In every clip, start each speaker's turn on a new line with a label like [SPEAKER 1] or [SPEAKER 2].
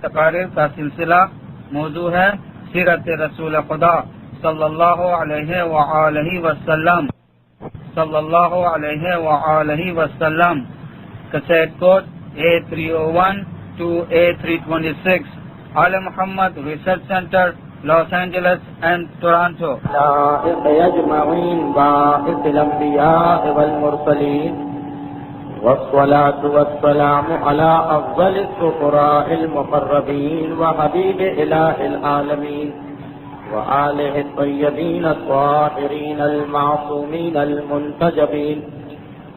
[SPEAKER 1] تقاریر کا سلسلہ موضوع ہے سیرت رسول خدا صلی اللہ علیہ وآلہ وسلم cassette code A301 to A326 آل محمد research centre Los Angeles and Toronto.
[SPEAKER 2] يجمعين باعث الأنبياء والمرسلين والصلاة والسلام على أفضل السفراء المقربين وحبيب إله العالمين وآله الطيبين الطاهرين المعصومين المنتجبين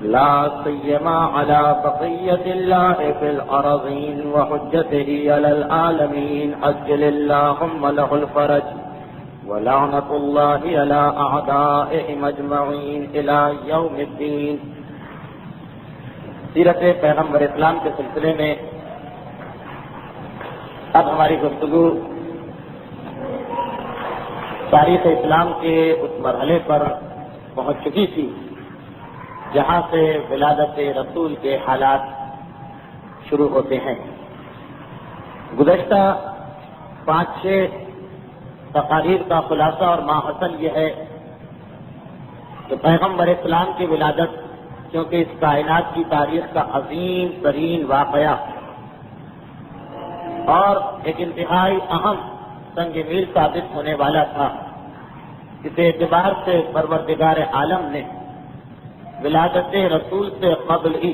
[SPEAKER 2] لا سيما على بقية الله في الأرضين وحجته على العالمين عجل اللهم له الفرج ولعنة الله على أعدائهم أجمعين إلى يوم الدين. سیرت پیغمبر اسلام کے سلسلے میں اب ہماری گفتگو تاریخ اسلام کے اس مرحلے پر پہنچ چکی تھی جہاں سے ولادت رسول کے حالات شروع ہوتے ہیں. گزشتہ 5-6 تقاریر کا خلاصہ اور ماحصل یہ ہے کہ پیغمبر اسلام کی ولادت کیونکہ اس کائنات کی تاریخ کا عظیم ترین واقعہ اور ایک انتہائی اہم سنگ میل ثابت ہونے والا تھا، اس اعتبار سے پروردگار عالم نے ولادت رسول سے قبل ہی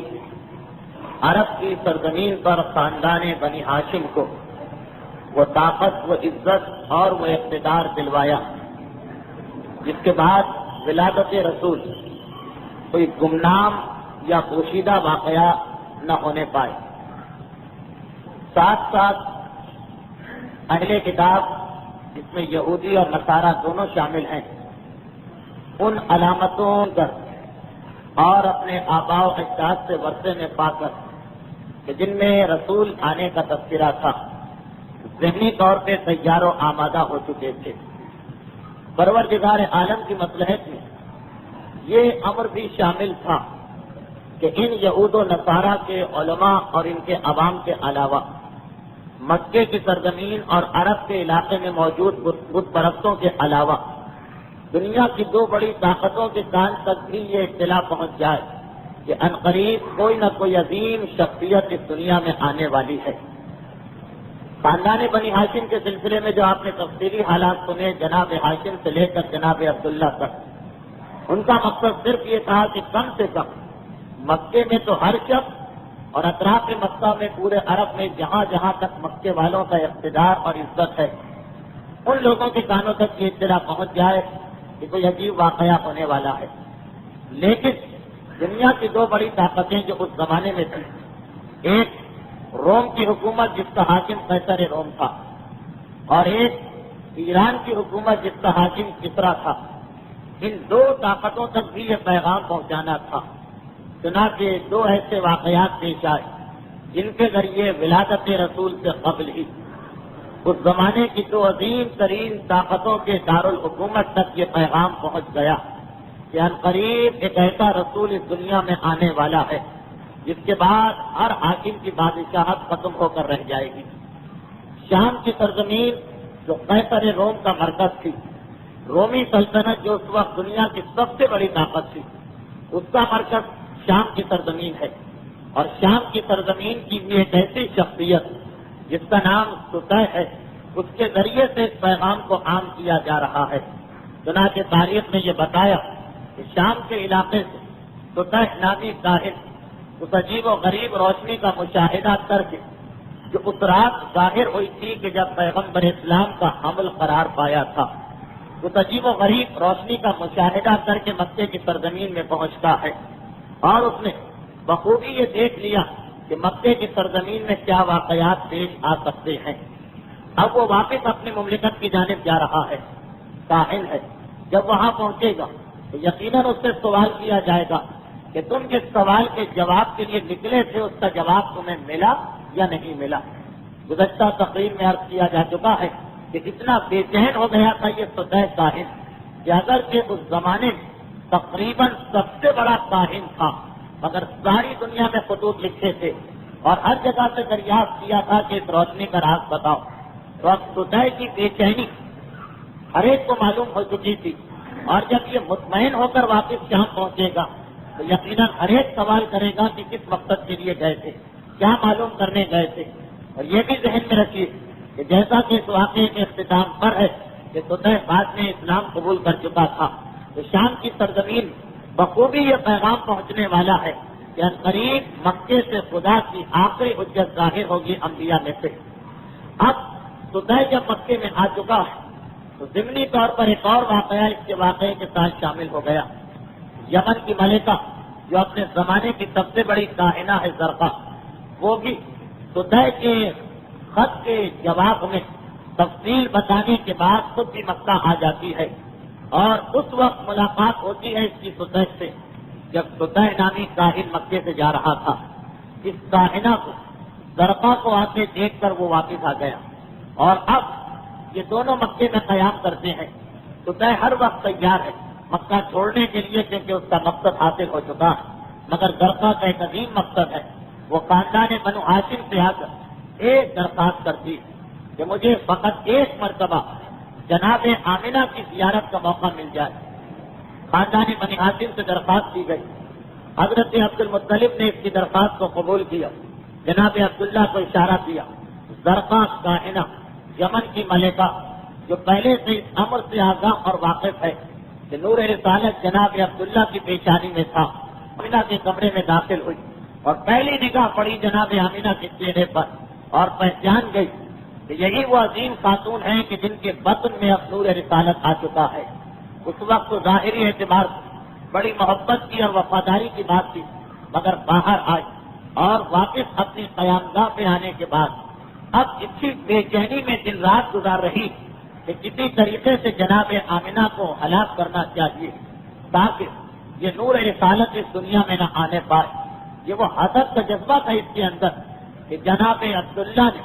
[SPEAKER 2] عرب کی سرزمین پر خاندان بنی ہاشم کو وہ طاقت، وہ عزت اور وہ اقتدار دلوایا جس کے بعد ولادت رسول کوئی گمنام یا پوشیدہ واقعہ نہ ہونے پائے. ساتھ ساتھ اہل کتاب جس میں یہودی اور نصارہ دونوں شامل ہیں ان علامتوں پر اور اپنے آباء و اجداد سے ورثے میں پا کر کہ جن میں رسول آنے کا تذکرہ تھا ذہنی طور پہ تیار و آمادہ ہو چکے تھے. پروردگار عالم کی مصلحت میں یہ امر بھی شامل تھا کہ ان یہود و نصارہ کے علماء اور ان کے عوام کے علاوہ مکے کی سرزمین اور عرب کے علاقے میں موجود بت پرستوں کے علاوہ دنیا کی 2 بڑی طاقتوں کے کان تک بھی یہ اطلاع پہنچ جائے کہ عنقریب کوئی نہ کوئی عظیم شخصیت اس دنیا میں آنے والی ہے. خاندان بنی ہاشم کے سلسلے میں جو آپ نے تفصیلی حالات سنے جناب ہاشم سے لے کر جناب عبداللہ تک، ان کا مقصد صرف یہ تھا کہ کم سے کم مکے میں تو ہر شخص اور اطراف مکہ میں پورے عرب میں جہاں جہاں تک مکے والوں کا اقتدار اور عزت ہے ان لوگوں کے کانوں تک یہ اطلاع پہنچ جائے کہ کوئی عجیب واقعہ ہونے والا ہے. لیکن دنیا کی 2 بڑی طاقتیں جو اس زمانے میں تھیں، ایک روم کی حکومت جس کا حاکم قیصر روم تھا اور ایک ایران کی حکومت جس کا حاکم کسرا تھا، ان 2 طاقتوں تک بھی یہ پیغام پہنچانا تھا. چنانچہ 2 ایسے واقعات پیش آئے جن کے ذریعے ولادت رسول سے قبل ہی اس زمانے کی 2 عظیم ترین طاقتوں کے دارالحکومت تک یہ پیغام پہنچ گیا کہ عنقریب ایک ایسا رسول اس دنیا میں آنے والا ہے جس کے بعد ہر حاکم کی بادشاہت ختم ہو کر رہ جائے گی. شام کی سرزمین جو قیصر روم کا مرکز تھی، رومی سلطنت جو اس وقت دنیا کی سب سے بڑی طاقت تھی، اس کا مرکز شام کی سرزمین ہے. اور شام کی سرزمین کی بھی ایک ایسی شخصیت جس کا نام سطح ہے، اس کے ذریعے سے اس پیغام کو عام کیا جا رہا ہے. چنانچہ تاریخ نے یہ بتایا کہ شام کے علاقے سے سطح نامی کاہن اس عجیب و غریب روشنی کا مشاہدہ کر کے جو اس رات ظاہر ہوئی تھی کہ جب پیغمبر اسلام کا حمل قرار پایا تھا، اس عجیب و غریب روشنی کا مشاہدہ کر کے مکے کی سرزمین میں پہنچتا ہے اور اس نے بخوبی یہ دیکھ لیا کہ مکے کی سرزمین میں کیا واقعات پیش آ سکتے ہیں. اب وہ واپس اپنی مملکت کی جانب جا رہا ہے، کاہن ہے. جب وہاں پہنچے گا تو یقیناً اس سے سوال کیا جائے گا کہ تم جس سوال کے جواب کے لیے نکلے تھے اس کا جواب تمہیں ملا یا نہیں ملا. گزشتہ تقریر میں عرض کیا جا چکا ہے کہ اتنا بے چین ہو گیا تھا یہ سطح کاہن کہ اگر کہ اس زمانے میں تقریباً سب سے بڑا کاہن تھا، مگر ساری دنیا میں خطوط لکھے تھے اور ہر جگہ سے دریافت کیا تھا کہ اس روشنی کا راز بتاؤ، تو اب صدح کی بے چینی ہر ایک کو معلوم ہو چکی تھی، اور جب یہ مطمئن ہو کر واپس شام پہنچے گا تو یقیناً ہر ایک سوال کرے گا کہ کس مقصد کے لیے گئے تھے، کیا معلوم کرنے گئے تھے۔ اور یہ بھی ذہن میں رکھیے کہ جیسا کہ اس واقعے کے اختتام پر ہے کہ صدح بعد میں اسلام قبول کر چکا تھا، تو شام کی سرزمین بخوبی یہ پیغام پہنچنے والا ہے کہ عنقریب مکے سے خدا کی آخری حجت ظاہر ہوگی انبیاء میں سے۔ اب صدح جب مکے میں آ چکا ہے تو ضمنی طور پر ایک اور واقعہ اس کے واقعے کے ساتھ شامل ہو گیا۔ یمن کی ملکہ جو اپنے زمانے کی سب سے بڑی کاہنہ ہے زرقا، وہ بھی صدح کے خط کے جواب میں تفصیل بتانے کے بعد خود بھی مکہ آ جاتی ہے، اور اس وقت ملاقات ہوتی ہے اس کی صدح سے جب صدح نامی کاہن مکے سے جا رہا تھا۔ اس کاہنہ کو زرقا کو آتے دیکھ کر وہ واپس آ گیا، اور اب یہ دونوں مکے میں قیام کرتے ہیں۔ صدح ہر وقت تیار ہے مکہ چھوڑنے کے لیے کیونکہ اس کا مقصد حاصل ہو چکا ہے، مگر زرقا کا ایک عظیم مقصد ہے۔ وہ خاندان بنو ہاشم سے آ کر ایک درخواست کرتی کہ مجھے فقط ایک مرتبہ جناب آمنہ کی زیارت کا موقع مل جائے۔ خاندان بنی ہاشم سے درخواست کی گئی، حضرت عبد المطلب نے اس کی درخواست کو قبول کیا، جناب عبداللہ کو اشارہ کیا۔ زرقا کاہنہ یمن کی ملکہ جو پہلے سے اس امر سے آگاہ اور واقف ہے کہ نور رسالت جناب عبداللہ کی پیشانی میں تھا، آمنہ کے کمرے میں داخل ہوئی اور پہلی نگاہ پڑی جناب آمنہ کے چہرے پر اور پہچان گئی کہ یہی وہ عظیم خاتون ہیں کہ جن کے بطن میں اب نور رسالت آ چکا ہے۔ اس وقت تو ظاہری اعتبار سے بڑی محبت کی اور وفاداری کی بات تھی، مگر باہر آئی اور واپس اپنی قیامگاہ پہ آنے کے بعد اب اسی بے چینی میں دن رات گزار رہی کہ کسی طریقے سے جناب آمنہ کو ہلاک کرنا چاہیے تاکہ یہ نور رسالت اس دنیا میں نہ آنے پائے۔ یہ وہ حسد کا جذبہ تھا اس کے اندر کہ جناب عبداللہ نے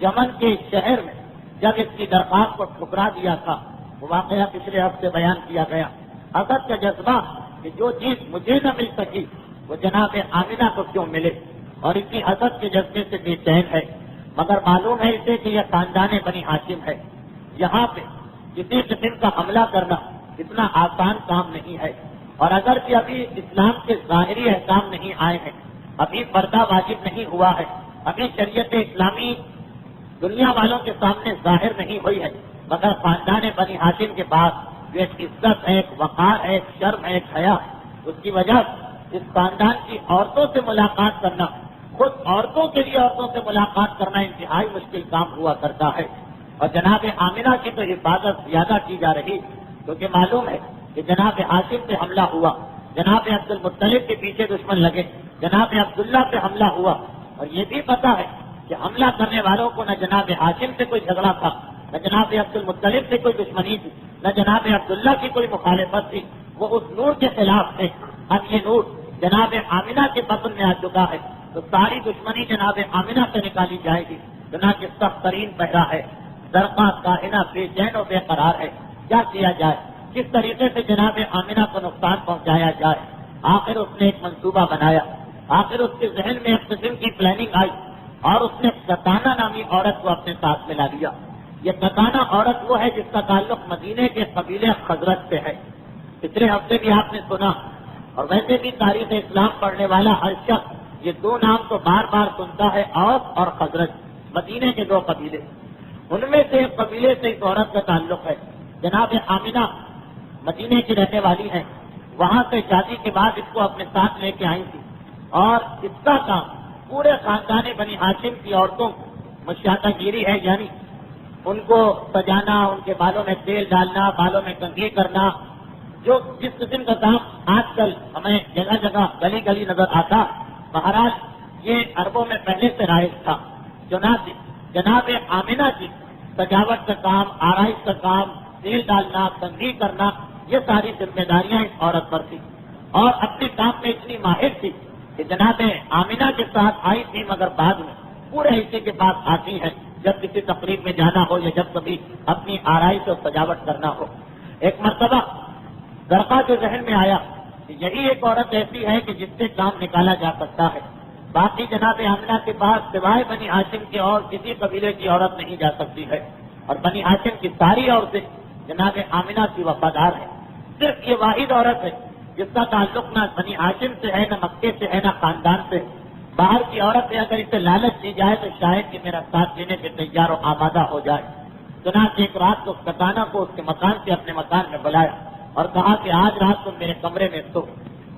[SPEAKER 2] یمن کے شہر میں جب اس کی درخواست کو ٹھکرا دیا تھا، وہ واقعہ پچھلے ہفتے بیان کیا گیا۔ حسد کا جذبہ کہ جو چیز مجھے نہ مل سکی وہ جناب آمنہ کو کیوں ملے، اور اسی حسد کے جذبے سے بے چین ہے، مگر معلوم ہے اسے کہ یہ خاندان بنی ہاشم ہے۔ یہاں پہ کسی قسم کا حملہ کرنا اتنا آسان کام نہیں ہے، اور اگر کہ ابھی اسلام کے ظاہری احکام نہیں آئے ہیں، ابھی پردہ واجب نہیں ہوا ہے، ابھی شریعت اسلامی دنیا والوں کے سامنے ظاہر نہیں ہوئی ہے، مگر خاندان بنی ہاشم کے پاس جو ایک عزت ہے، ایک وقار ہے، ایک شرم ہے، ایک حیا، اس کی وجہ اس خاندان کی عورتوں سے ملاقات کرنا، خود عورتوں کے لیے عورتوں سے ملاقات کرنا انتہائی مشکل کام ہوا کرتا ہے۔ اور جناب آمنہ کی تو حفاظت زیادہ کی جا رہی کیونکہ معلوم ہے کہ جناب ہاشم پہ حملہ ہوا، جناب عبد المطلب کے پیچھے دشمن لگے، جناب عبداللہ پہ حملہ ہوا، اور یہ بھی پتا ہے کہ حملہ کرنے والوں کو نہ جناب ہاشم سے کوئی جھگڑا تھا، نہ جناب عبد المطلب سے کوئی دشمنی تھی، نہ جناب عبداللہ کی کوئی مخالفت تھی، وہ اس نور کے خلاف تھے۔ اب یہ نور جناب آمنہ کے بطن میں آ چکا ہے تو ساری دشمنی جناب آمنہ سے نکالی جائے گی، چنانچہ سخت ترین پہرا ہے۔ زرقا کائنہ بے چین و بے قرار ہے، کیا کیا جائے، کس طریقے سے جناب آمنہ کو نقصان پہنچایا جائے۔ آخر اس نے ایک منصوبہ بنایا، آخر اس کے ذہن میں ایک قسم کی پلاننگ آئی اور اس نے کتانہ نامی عورت کو اپنے ساتھ ملا لیا۔ یہ کتانہ عورت وہ ہے جس کا تعلق مدینے کے قبیلے خزرج سے ہے۔ پچھلے ہفتے بھی آپ نے سنا، اور ویسے بھی تاریخ اسلام پڑھنے والا ہر شخص یہ دو نام تو بار بار سنتا ہے، اوس اور خزرج، مدینے کے دو قبیلے۔ ان میں سے ایک قبیلے سے اس عورت کا تعلق ہے۔ جناب آمنہ مدینے کی رہنے والی ہیں، وہاں سے شادی کے بعد اس کو اپنے ساتھ لے کے آئی تھی، اور اس کا کام پورے خاندان بنی ہاشم کی عورتوں کو مشاطہ گیری ہے، یعنی ان کو سجانا، ان کے بالوں میں تیل ڈالنا، بالوں میں کنگھی کرنا، جو جس قسم کا کام آج کل ہمیں جگہ جگہ گلی گلی نظر آتا، مہاراج یہ عربوں میں پہلے سے رائج تھا۔ جناب آمنہ کی سجاوٹ کا کام، آرائش کا کام، تیل ڈالنا، کنگھی کرنا، یہ ساری ذمہ داریاں اس عورت پر تھی، اور اپنے کام میں اتنی ماہر تھی کہ جناب آمنہ کے ساتھ آئی تھی، مگر بعد میں پورے حصے کے پاس آتی ہے جب کسی تقریب میں جانا ہو یا جب کبھی اپنی آرائش اور سجاوٹ کرنا ہو۔ ایک مرتبہ زرقا کے ذہن میں آیا کہ یہی ایک عورت ایسی ہے کہ جس سے کام نکالا جا سکتا ہے۔ باقی جناب آمنہ کے پاس سوائے بنی ہاشم کے اور کسی قبیلے کی عورت نہیں جا سکتی ہے، اور بنی ہاشم کی ساری عورتیں جناب آمنہ کی وفادار ہیں۔ صرف یہ واحد عورت ہے جس کا تعلق نہ بنی ہاشم سے ہے، نہ مکے سے ہے، نہ خاندان سے۔ باہر کی عورت ہے، اگر اسے لالچ دی جائے تو شاید کہ میرا ساتھ دینے کے تیار و آمادہ ہو جائے۔ چنانچہ ایک رات کو ستانہ کو اس کے مکان سے اپنے مکان میں بلایا اور کہا کہ آج رات تم میرے کمرے میں سو۔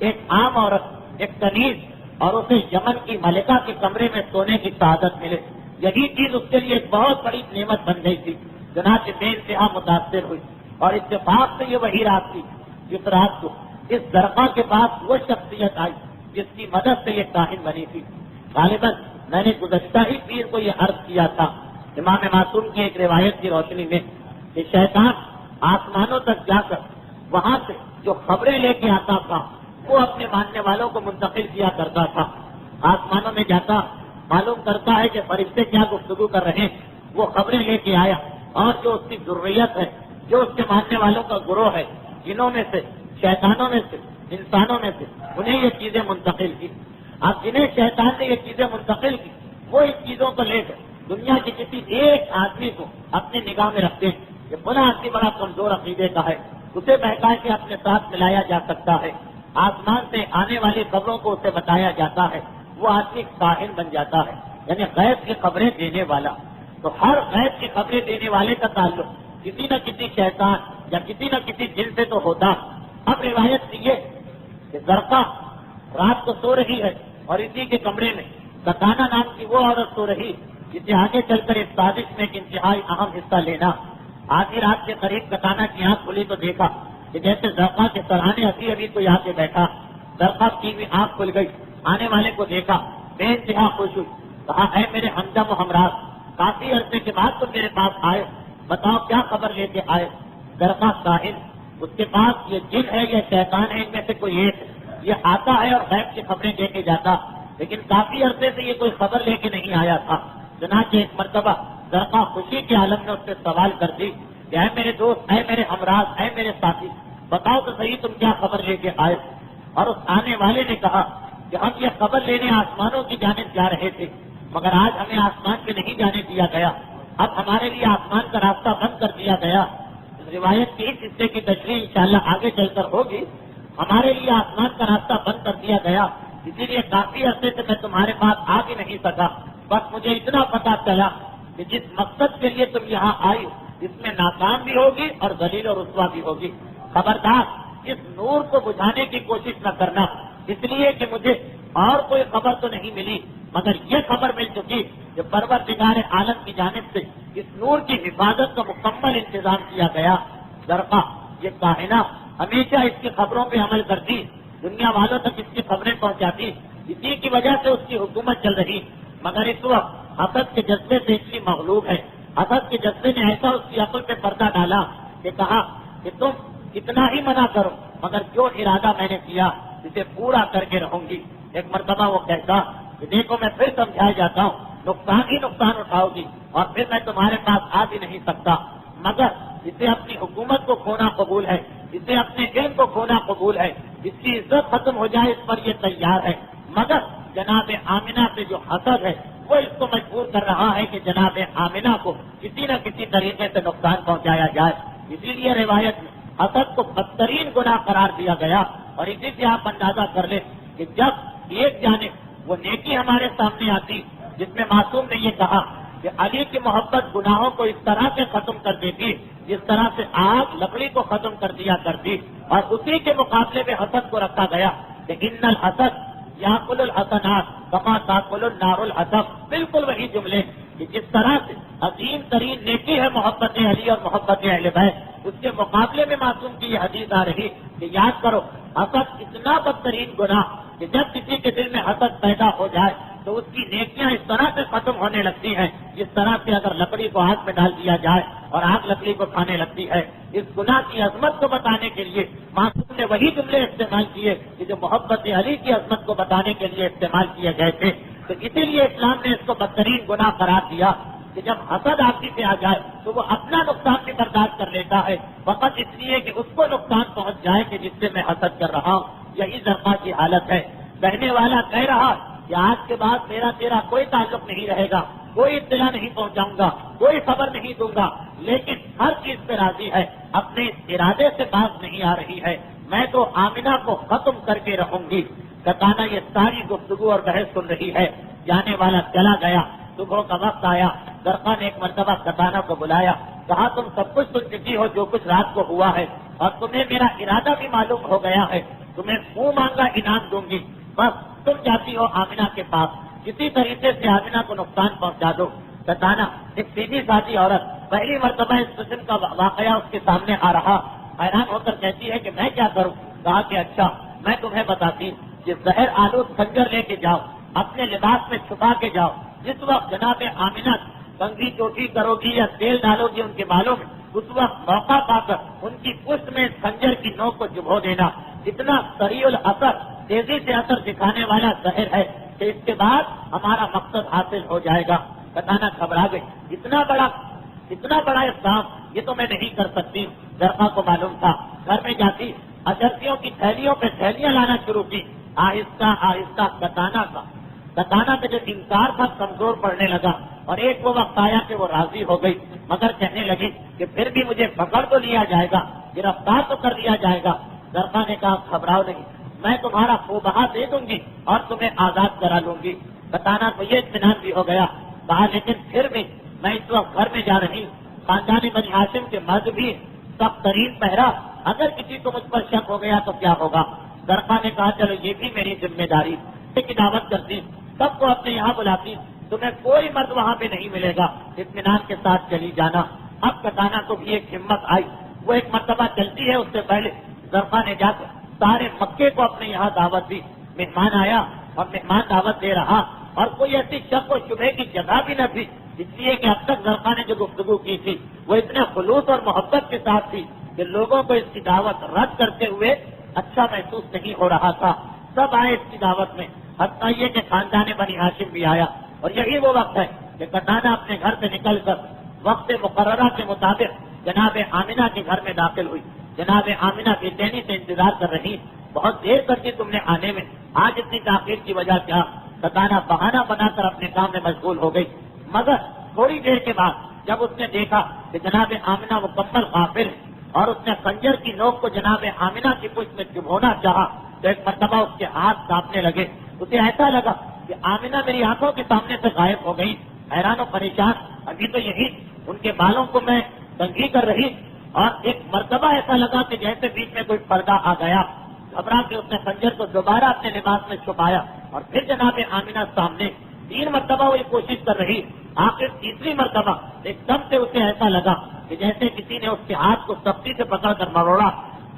[SPEAKER 2] ایک عام عورت، ایک کنیز، اور اسے یمن کی ملکہ کے کمرے میں سونے کی سعادت ملے، یہی چیز اس کے لیے ایک بہت بڑی نعمت بن گئی تھی۔ چنانچہ بے انتہا متاثر ہوئی، اور اتفاق سے یہ وہی رات تھی جس رات کو اس درقہ کے پاس وہ شخصیت آئی جس کی مدد سے یہ کاہن بنی تھی۔ غالباً میں نے گزشتہ ہی پیر کو یہ عرض کیا تھا امام معصوم کی ایک روایت کی روشنی میں کہ شیطان آسمانوں تک جا کر وہاں سے جو خبریں لے کے آتا تھا وہ اپنے ماننے والوں کو منتقل کیا کرتا تھا۔ آسمانوں میں جاتا، معلوم کرتا ہے کہ فرشتے کیا گفتگو کر رہے ہیں، وہ خبریں لے کے آیا، اور جو اس کی ضروریت ہے، جو اس کے ماننے والوں کا گروہ ہے، جنوں میں سے، شیطانوں میں سے، انسانوں میں سے، انہیں یہ چیزیں منتقل کی۔ اب جنہیں شیطان نے یہ چیزیں منتقل کی وہ ان چیزوں کو لے کر دنیا کے کسی ایک آدمی کو اپنی نگاہ میں رکھتے ہیں کہ فلاں آدمی بڑا کمزور عقیدے کا ہے، اسے بہکا کے اپنے ساتھ ملایا جا سکتا ہے، آسمان سے آنے والی خبروں کو اسے بتایا جاتا ہے، وہ آدمی کاہن بن جاتا ہے، یعنی غیب کی خبریں دینے والا۔ تو ہر غیب کی خبریں دینے والے کا تعلق کسی نہ کسی شیطان یا کسی نہ کسی جن سے تو ہوتا۔ اب روایت یہ کہ زرقہ رات کو سو رہی ہے اور اسی کے کمرے میں ستانہ نام کی وہ عورت سو رہی جسے آگے چل کر اس سازش میں ایک انتہائی اہم حصہ لینا۔ آدھی رات کے قریب ستانہ کی آنکھ کھلی تو دیکھا کہ جیسے زرقہ کے سرانے ابھی کوئی آ کے بیٹھا۔ زرقہ کی بھی آنکھ کھل گئی، آنے والے کو دیکھا، بے انتہا خوش ہوئی، کہا اے میرے ہمدم و ہمراہ، کافی عرصے کے بعد تم میرے پاس آئے، بتاؤ کیا خبر لے کے آئے؟ زرقہ کاہن، اس کے پاس یہ جن ہے یا شیطان ہے، ان میں سے کوئی ایک، یہ آتا ہے اور غیب کی خبریں دے کے جاتا، لیکن کافی عرصے سے یہ کوئی خبر لے کے نہیں آیا تھا۔ چنانچہ ایک مرتبہ زرقہ خوشی کے عالم میں اس سے سوال کر دی کہ اے میرے دوست، اے میرے ہمراہ، اے میرے ساتھی، بتاؤ تو صحیح تم کیا خبر لے کے آئے؟ اور اس آنے والے نے کہا کہ ہم یہ خبر لینے آسمانوں کی جانب جا رہے تھے، مگر آج ہمیں آسمان پہ نہیں جانے دیا گیا، اب ہمارے لیے آسمان کا راستہ بند کر دیا گیا۔ روایت کے اس حصے کی تشریح انشاءاللہ آگے چل کر ہوگی۔ ہمارے لیے آسمان کا راستہ بند کر دیا گیا، اسی لیے کافی عرصے سے میں تمہارے پاس آ بھی نہیں سکا۔ بس مجھے اتنا پتا چلا کہ جس مقصد کے لیے تم یہاں آئی اس میں ناکام بھی ہوگی اور ذلیل اور رسوا بھی ہوگی۔ خبردار اس نور کو بجھانے کی کوشش نہ کرنا، اس لیے کہ مجھے اور کوئی خبر تو نہیں ملی، مگر یہ خبر مل چکی کہ پروردگار عالم کی جانب سے اس نور کی حفاظت کا مکمل انتظام کیا گیا۔ زرقہ یہ کائنہ ہمیشہ اس کی خبروں پہ عمل کرتی، دنیا والوں تک اس کی خبریں پہنچاتی، اسی کی وجہ سے اس کی حکومت چل رہی، مگر اس وقت حسد کے جذبے سے اتنی مغلوب ہے، حسد کے جذبے نے ایسا اس کی عقل پہ پردہ ڈالا کہ کہا کہ تم اتنا ہی منع کرو، مگر جو ارادہ میں نے کیا اسے پورا کر کے رہوں گی۔ ایک مرتبہ وہ کہتا کہ دیکھو میں پھر سمجھایا جاتا ہوں، نقصان ہی نقصان اٹھاؤ گی اور پھر میں تمہارے پاس آ بھی نہیں سکتا، مگر اسے اپنی حکومت کو کھونا قبول ہے، اسے اپنے علم کو کھونا قبول ہے، اس کی عزت ختم ہو جائے اس پر یہ تیار ہے، مگر جناب آمنہ سے جو حسد ہے وہ اس کو مجبور کر رہا ہے کہ جناب آمنہ کو کسی نہ کسی طریقے سے نقصان پہنچایا جائے۔ اسی لیے روایت میں حسد کو بدترین گناہ قرار دیا گیا، اور اسی سے آپ اندازہ کر لیں کہ جب ایک جانب وہ نیکی ہمارے سامنے آتی جس میں معصوم نے یہ کہا کہ علی کی محبت گناہوں کو اس طرح سے ختم کر دیتی جس طرح سے آگ لکڑی کو ختم کر دیا کرتی، اور اسی کے مقابلے میں حسد کو رکھا گیا کہ ان الحسد یاکل الحسنات کما تاکل النار الحطب، بالکل وہی جملے کہ جس طرح سے عظیم ترین نیکی ہے محبت علی اور محبت اہل بیت، اس کے مقابلے میں معصوم کی یہ حدیث آ رہی کہ یاد کرو حسد اتنا بدترین گناہ کہ جب کسی کے دل میں حسد پیدا ہو جائے تو اس کی نیکیاں اس طرح سے ختم ہونے لگتی ہیں جس طرح سے اگر لکڑی کو آگ میں ڈال دیا جائے اور آگ لکڑی کو کھانے لگتی ہے۔ اس گناہ کی عظمت کو بتانے کے لیے معصوم نے وہی جملے استعمال کیے کہ جو محبت علی کی عظمت کو بتانے کے لیے استعمال کیے گئے تھے، تو اسی لیے اسلام نے اس کو بدترین گناہ قرار دیا کہ جب حسد آدمی پہ آ جائے تو وہ اپنا نقصان بھی برداشت کر لیتا ہے فقط اس لیے کہ اس کو نقصان پہنچ جائے کہ جس سے میں حسد کر رہا ہوں۔ یہی زرقہ کی حالت ہے۔ کہنے والا کہہ رہا کہ آج کے بعد میرا تیرا کوئی تعلق نہیں رہے گا، کوئی اطلاع نہیں پہنچاؤں گا، کوئی خبر نہیں دوں گا، لیکن ہر چیز پہ راضی ہے، اپنے ارادے سے باز نہیں آ رہی ہے، میں تو آمنہ کو ختم کر کے رہوں گی۔ کتانا یہ ساری گفتگو اور بحث سن رہی ہے، جانے والا چلا گیا، صبح کا وقت آیا، درقا نے ایک مرتبہ کتانا کو بلایا، کہا تم سب کچھ سن چکی ہو جو کچھ رات کو ہوا ہے، اور تمہیں میرا ارادہ بھی معلوم ہو گیا ہے، تمہیں منہ مانگا انعام دوں گی، بس تم جاتی ہو آمنہ کے پاس، کسی طریقے سے آمنہ کو نقصان پہنچا دو۔ کتانا ایک سیدھی سادی عورت، پہلی مرتبہ اس قسم کا واقعہ اس کے سامنے آ رہا، حیران ہو کر کہتی ہے کہ میں کیا کروں؟ کہا کہ اچھا میں تمہیں بتاتی ہوں، یہ زہر آلود خنجر لے کے جاؤ، اپنے لباس میں چھپا کے جاؤ، جس وقت جناب آمنہ کنگھی چوٹی کرو گی یا تیل ڈالو گی ان کے بالوں میں، اس وقت موقع پا کر ان کی پشت میں خنجر کی نوک کو چبھو دینا، اتنا سریع الاثر، تیزی سے اثر دکھانے والا زہر ہے کہ اس کے بعد ہمارا مقصد حاصل ہو جائے گا۔ کتانا گھبرا گئی، اتنا بڑا اقدام یہ تو میں نہیں کر سکتی۔ درقا کو معلوم تھا، گھر میں جاتی اجرتیوں کی تھیلیوں پہ تھیلیاں لانا شروع کی، آہستہ آہستہ کتانا کا جو انکار تھا کمزور پڑنے لگا، اور ایک وہ وقت آیا کہ وہ راضی ہو گئی، مگر کہنے لگی کہ پھر بھی مجھے پکڑ تو لیا جائے گا، گرفتار تو کر لیا جائے گا۔ درقا نے کہا گھبراؤ نہیں، میں تمہارا خوبہ دے دوں گی اور تمہیں آزاد کرا لوں گی۔ کتانا کو یہ اطمینان بھی ہو گیا، کہا لیکن پھر بھی میں اس وقت گھر میں جا رہی ہوں، خاندان بنی ہاشم کے مرد بھی سخت ترین پہرا، اگر کسی کو مجھ پر شک ہو گیا تو کیا ہوگا؟ درقا نے کہا چلو یہ بھی میری ذمہ داری، کی دعوت کرتی، سب کو اپنے یہاں بلاتی، تمہیں کوئی مرد وہاں پہ نہیں ملے گا، اطمینان کے ساتھ چلی جانا۔ اب کتانا کو بھی ایک ہمت آئی، وہ ایک مرتبہ چلتی ہے، اس سے پہلے درقا نے جا کر سارے مکے کو اپنے یہاں دعوت دی، مہمان آیا اور مہمان دعوت دے رہا، اور کوئی ایسی شک و شبہ کی جگہ بھی نہ تھی، اس لیے کہ اب تک درقا نے جو گفتگو کی تھی وہ اتنے خلوص اور محبت کے ساتھ تھی کہ لوگوں کو اس کی دعوت رد کرتے ہوئے اچھا محسوس نہیں ہو رہا تھا۔ سب آئے اس کی دعوت میں، حتیٰ یہ کہ خاندان بنی ہاشم بھی آیا، اور یہی وہ وقت ہے کہ کتانا اپنے گھر سے نکل کر وقت مقررہ کے مطابق جناب آمنہ کے گھر میں داخل ہوئی۔ جناب آمنہ بے چینی سے انتظار کر رہی، بہت دیر کر دی تم نے آنے میں، آج اتنی تاخیر کی وجہ کیا؟ کتانا بہانہ بنا کر اپنے کام میں مشغول ہو گئی، مگر تھوڑی دیر کے بعد جب اس نے دیکھا کہ جناب آمنہ مکمل غافل ہے اور اس نے خنجر کی نوک کو جناب آمنہ کی پشت میں چبھونا چاہا، تو ایک مرتبہ اس کے ہاتھ کانپنے لگے، اسے ایسا لگا کہ آمنہ میری آنکھوں کے سامنے سے غائب ہو گئی۔ حیران و پریشان، ابھی تو یہی ان کے بالوں کو میں کنگھی کر رہی، اور ایک مرتبہ ایسا لگا کہ جیسے بیچ میں کوئی پردہ آ گیا، گھبرا کے اس نے خنجر کو دوبارہ اپنے لباس میں چھپایا، اور پھر جناب آمنہ سامنے 3 مرتبہ وہ یہ کوشش کر رہی، آخر تیسری مرتبہ ایک دم سے اسے ایسا لگا کہ جیسے کسی نے اس کے ہاتھ کو سختی سے پکڑ کر مروڑا،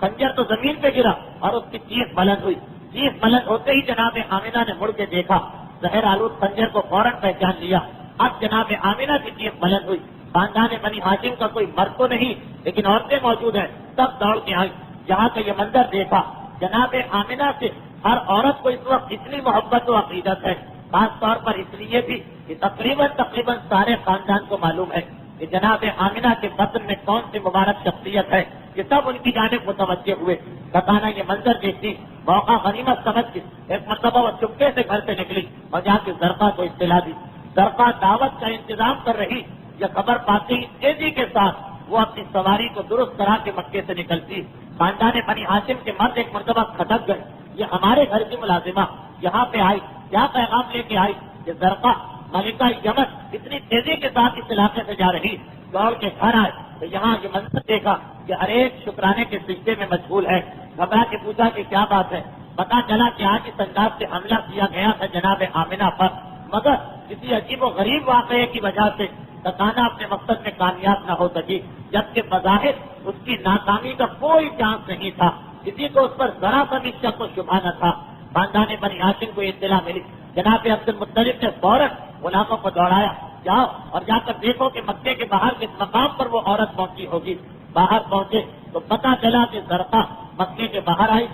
[SPEAKER 2] خنجر تو زمین پہ گرا اور اس کی چیخ بلند ہوئی۔ چیخ بلند ہوتے ہی جناب آمنہ نے مڑ کے دیکھا، زہر آلود خنجر کو فوراً پہچان لیا۔ اب جناب آمنہ کی چیخ بلند ہوئی، خاندان بنی ہاشم کا کوئی مرد تو نہیں لیکن عورتیں موجود ہیں، سب دوڑ کے آئی۔ جہاں کا یہ منظر دیکھا، جناب آمنہ سے ہر عورت کو اس وقت اتنی محبت و عقیدت ہے، خاص طور پر اس لیے بھی کہ تقریباً سارے خاندان کو معلوم ہے کہ جناب آمنہ کے بطن میں کون سی مبارک شخصیت ہے، کہ سب ان کی جانب متوجہ ہوئے۔ کتانا یہ منظر دیکھتی موقع غنیمت سمجھ کے ایک مرتبہ وہ چپکے سے گھر سے نکلی اور جا کے درقا کو اطلاع دی۔ درقا دعوت کا انتظام کر رہی، یہ خبر پاتے ہی تیزی کے ساتھ وہ اپنی سواری کو درست کرا کے مکے سے نکلتی۔ خاندان بنی ہاشم کے مرد ایک مرتبہ کھٹک گئے، یہ ہمارے گھر کی ملازمہ یہاں پہ آئی، کیا پیغام لے کے آئی؟ کہ درقا ملکہ یمن اتنی تیزی کے ساتھ اس علاقے سے جا رہی، دوڑ کے گھر آئے تو یہاں یہ منظر دیکھا کہ ہر ایک شکرانے کے سجدے میں مشغول ہے۔ گھبرا کے پوچھا کہ کیا بات ہے؟ پتا چلا کہ آج اس انداز سے حملہ کیا گیا تھا جناب آمنہ پر، مگر کسی عجیب و غریب واقعے کی وجہ سے کتانا اپنے مقصد میں کامیاب نہ ہو سکی، جبکہ بظاہر اس کی ناکامی کا کوئی چانس نہیں تھا، کسی کو اس پر ذرا سا بھی شک و شبہ نہ تھا۔ خاندان بنی ہاشم کو اطلاع ملی، جناب عبد المطلب نے فوراً غلاموں کو دوڑایا، جاؤ اور جا کر دیکھو کہ مکے کے باہر کس مقام پر وہ عورت پہنچی ہوگی۔ باہر پہنچے تو پتہ چلا کہ زرقا مکے کے باہر آئی،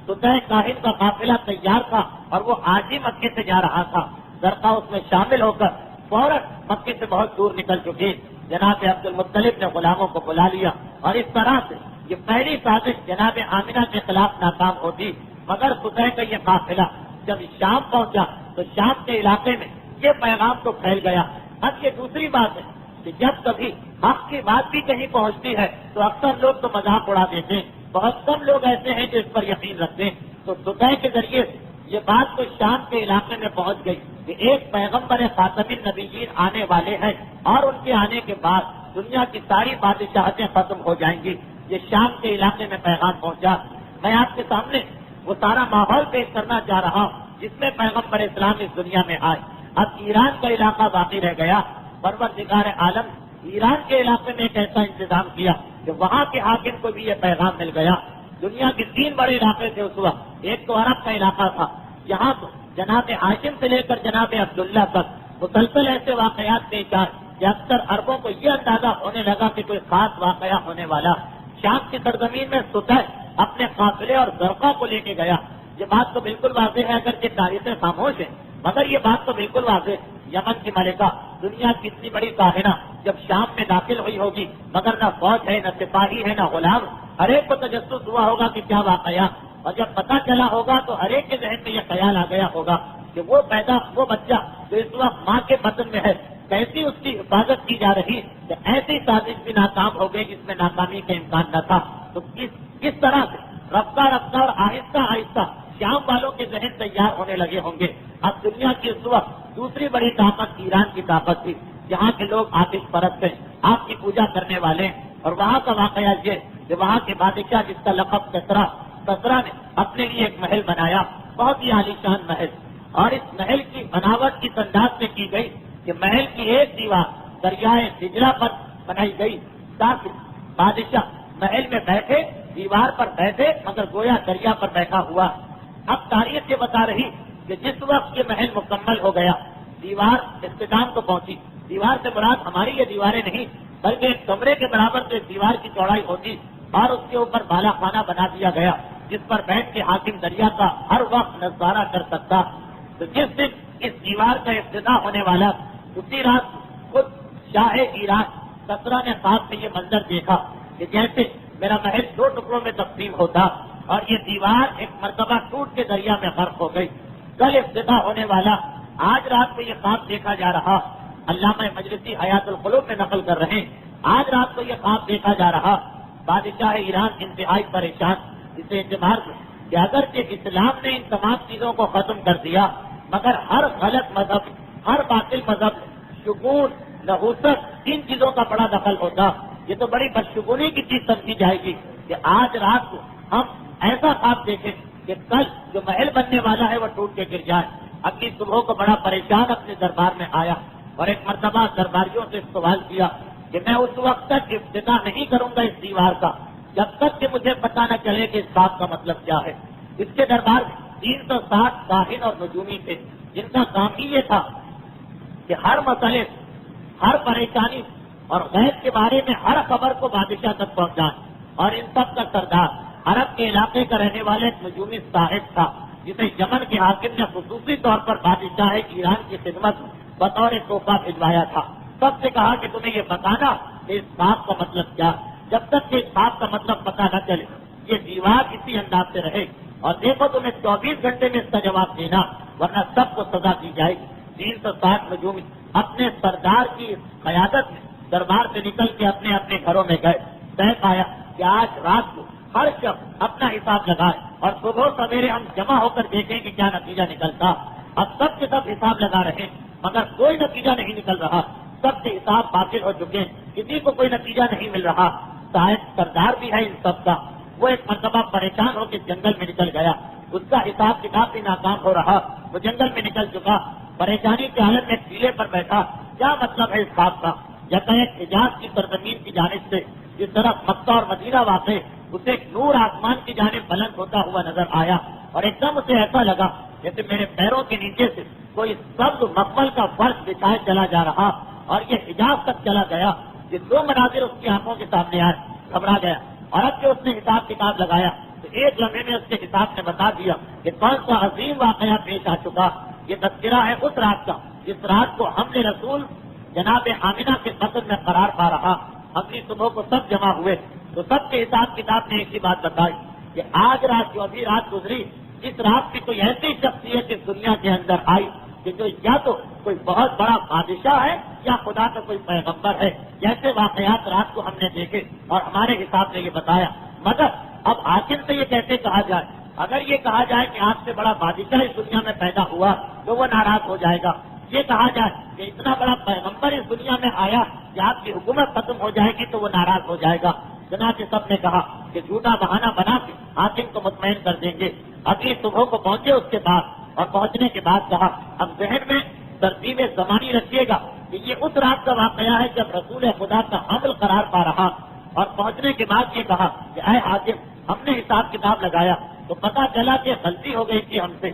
[SPEAKER 2] سطح کاہن کا قافلہ تیار تھا اور وہ آج ہی مکے سے جا رہا تھا۔ زرقا اس میں شامل ہو کر فوراً مکے سے بہت دور نکل چکی۔ جناب عبد المطلب نے غلاموں کو بلا لیا اور اس طرح سے یہ پہلی سازش جناب آمنہ کے خلاف ناکام ہوتی، مگر سطح کا یہ قافلہ جب شام پہنچا تو شام کے علاقے میں یہ پیغام تو پھیل گیا۔ اب یہ دوسری بات ہے کہ جب کبھی حق کی بات بھی کہیں پہنچتی ہے تو اکثر لوگ تو مذاق اڑا دیتے ہیں، بہت کم لوگ ایسے ہیں جو اس پر یقین رکھتے ہیں۔ تو فتح کے ذریعے یہ بات تو شام کے علاقے میں پہنچ گئی کہ ایک پیغمبر خاتم النبیین آنے والے ہیں اور ان کے آنے کے بعد دنیا کی ساری بادشاہتیں ختم ہو جائیں گی۔ یہ شام کے علاقے میں پیغام پہنچا۔ میں آپ کے سامنے وہ سارا ماحول پیش کرنا چاہ رہا ہوں جس میں پیغمبر اسلام اس دنیا میں آئے۔ اب ایران کا علاقہ باقی رہ گیا۔ پروردگار عالم ایران کے علاقے میں ایک ایسا انتظام کیا کہ وہاں کے حاکم کو بھی یہ پیغام مل گیا۔ دنیا کے 3 بڑے علاقے تھے اس وقت۔ ایک تو عرب کا علاقہ تھا، یہاں تو جناب ہاشم سے لے کر جناب عبداللہ تک مسلسل ایسے واقعات پیش آئے کہ اکثر عربوں کو یہ اندازہ ہونے لگا کہ کوئی خاص واقعہ ہونے والا۔ شام کی سرزمین میں ستح اپنے قافلے اور زرقہ کو لے کے گیا۔ یہ بات تو بالکل واضح ہے، اگر یہ تاریخیں خاموش ہیں، مگر یہ بات تو بالکل واضح۔ یمن کی ملکہ، دنیا کی اتنی بڑی کاہنہ جب شام میں داخل ہوئی ہوگی، مگر نہ فوج ہے، نہ سپاہی ہے، نہ غلام، ہر ایک کو تجسس ہوا ہوگا کہ کیا واقعہ، اور جب پتہ چلا ہوگا تو ہر ایک کے ذہن میں یہ خیال آ گیا ہوگا کہ وہ بچہ جو اس وقت ماں کے بطن میں ہے، کیسی اس کی حفاظت کی جا رہی کہ ایسی سازش بھی ناکام ہو گئی جس میں ناکامی کا امکان نہ تھا۔ تو کس طرح سے رفتہ رفتہ اور آہستہ آہستہ شام والوں کے ذہن تیار ہونے لگے ہوں گے۔ اب دنیا کی اس وقت دوسری بڑی طاقت ایران کی طاقت تھی، جہاں کے لوگ آتش پرست ہیں، آپ کی پوجا کرنے والے ہیں۔ اور وہاں کا واقعہ یہ کہ وہاں کے بادشاہ جس کا لقب کسرا نے اپنے لیے ایک محل بنایا، بہت ہی عالیشان محل، اور اس محل کی بناوٹ اس انداز سے کی گئی کہ محل کی ایک دیوار دریائے دجلہ پر بنائی گئی تاکہ بادشاہ محل میں بیٹھے، دیوار پر بیٹھے، مگر گویا دریا پر بیٹھا ہوا۔ اب تاریخ یہ بتا رہی کہ جس وقت یہ محل مکمل ہو گیا، دیوار اختتام کو پہنچی۔ دیوار سے مراد ہماری یہ دیواریں نہیں، بلکہ ایک کمرے کے برابر سے دیوار کی چوڑائی ہوتی، اور اس کے اوپر بالا خانہ بنا دیا گیا جس پر بیٹھ کے حاکم دریا کا ہر وقت نظارہ کر سکتا۔ تو جس دن اس دیوار کا افتتاح ہونے والا، اسی رات خود شاہ ایران کسرا نے خواب میں یہ منظر دیکھا کہ جیسے میرا محل 2 ٹکڑوں میں تقسیم ہوتا اور یہ دیوار ایک مرتبہ ٹوٹ کے دریا میں غرق ہو گئی۔ کل افتتاح ہونے والا، آج رات کو یہ خواب دیکھا جا رہا۔ علامہ مجلسی حیات القلوب میں نقل کر رہے ہیں، آج رات کو یہ خواب دیکھا جا رہا۔ بادشاہ ایران انتہائی پریشان، اسے اعتبار کہ اگرچہ اسلام نے ان تمام چیزوں کو ختم کر دیا، مگر ہر غلط مذہب، ہر باطل مذہب، شگون، نحوست، ان چیزوں کا بڑا دخل ہوتا۔ یہ تو بڑی بدشگونی کی چیز سمجھی جائے گی کہ آج رات کو ہم ایسا خواب دیکھیں کہ کل جو محل بننے والا ہے وہ ٹوٹ کے گر جائے۔ اگلی صبح کو بڑا پریشان اپنے دربار میں آیا اور ایک مرتبہ درباریوں سے سوال کیا کہ میں اس وقت تک افتتاح نہیں کروں گا اس دیوار کا جب تک کہ مجھے پتہ نہ چلے کہ اس بات کا مطلب کیا ہے۔ اس کے دربار میں 360 کاہن اور نجومی تھے، جن کا کام ہی یہ تھا کہ ہر مسئلے، ہر پریشانی اور غیب کے بارے میں ہر خبر کو بادشاہ تک پہنچائیں۔ اور ان سب کا سردار عرب کے علاقے کا رہنے والے ایک نجومی صاحب تھا، جسے یمن کے حاکم نے خصوصی طور پر بادشاہ ایران کی خدمت بطور تحفہ بھجوایا تھا۔ سب سے کہا کہ تمہیں یہ بتانا کہ اس بات کا مطلب کیا، جب تک کہ اس بات کا مطلب پتہ نہ چلے یہ دیوار اسی انداز سے رہے، اور دیکھو تمہیں 24 گھنٹے میں اس کا جواب دینا، ورنہ سب کو سزا دی جائے گی۔ 360 نجومی اپنے سردار کی قیادت میں دربار سے نکل کے اپنے اپنے گھروں میں گئے۔ طے پایا کہ آج رات کو ہر شخص اپنا حساب لگائے اور صبح سویرے ہم جمع ہو کر دیکھیں کہ کیا نتیجہ نکلتا۔ اب سب کے سب حساب لگا رہے ہیں، مگر کوئی نتیجہ نہیں نکل رہا۔ سب کے حساب باطل ہو چکے ہیں، کسی کو کوئی نتیجہ نہیں مل رہا۔ صاحب سردار بھی ہے ان سب کا، وہ ایک مرتبہ پریشان ہو کے جنگل میں نکل گیا، اس کا حساب کتاب بھی ناکام ہو رہا، وہ جنگل میں نکل چکا، پریشانی کے حالت میں ٹیلے پر بیٹھا۔ کیا مطلب ہے اس بات کا؟ جب ایک حجاز کی سرزمین کی جانب سے جس طرح مکہ اور مدینہ واقع، اسے ایک نور آسمان کی جانب بلند ہوتا ہوا نظر آیا، اور ایک دم اسے ایسا لگا جیسے میرے پیروں کے نیچے سے کوئی سبز مخمل کا فرش بچھائے چلا جا رہا، اور یہ حجاز تک چلا گیا۔ یہ 2 مناظر اس کی آنکھوں کے سامنے آئے، گھبرا گیا، اور اب کہ اس نے حساب کتاب لگایا تو ایک لمحے میں اس کے حساب نے بتا دیا کہ کون سا عظیم واقعہ پیش آ چکا۔ یہ تذکرہ ہے اس رات کا جس رات کو ہم نے رسول جناب آمنہ کے قصر میں قرار پا رہا۔ اگلی صبح کو سب جمع ہوئے تو سب کے حساب کتاب نے ایک ہی بات بتائی کہ آج رات جو ابھی رات گزری اس رات کی کوئی ایسی شخصیت اس دنیا کے اندر آئی کہ جو یا تو کوئی بہت بڑا بادشاہ ہے یا خدا کا کوئی پیغمبر ہے. جیسے واقعات رات کو ہم نے دیکھے اور ہمارے حساب نے یہ بتایا. مگر اب حاکم سے یہ کیسے کہا جائے؟ اگر یہ کہا جائے کہ آپ سے بڑا بادشاہ اس دنیا میں پیدا ہوا تو وہ ناراض ہو جائے گا. یہ کہا جائے کہ اتنا بڑا پیغمبر اس دنیا میں آیا کہ آپ کی حکومت ختم ہو جائے گی تو وہ ناراض ہو جائے گا. چنانچہ سب نے کہا کہ جھوٹا بہانہ بنا کے حاکم کو مطمئن کر دیں گے. ابھی صبح کو پہنچے اس کے بعد اور پہنچنے کے بعد کہا اب ذہن میں ترتیب زمانی رکھیے گا کہ یہ اس رات کا واقعہ ہے جب رسول خدا کا حمل قرار پا رہا. اور پہنچنے کے بعد یہ کہا کہ اے حاکم ہم نے حساب کتاب لگایا تو پتا چلا کہ غلطی ہو گئی تھی ہم سے.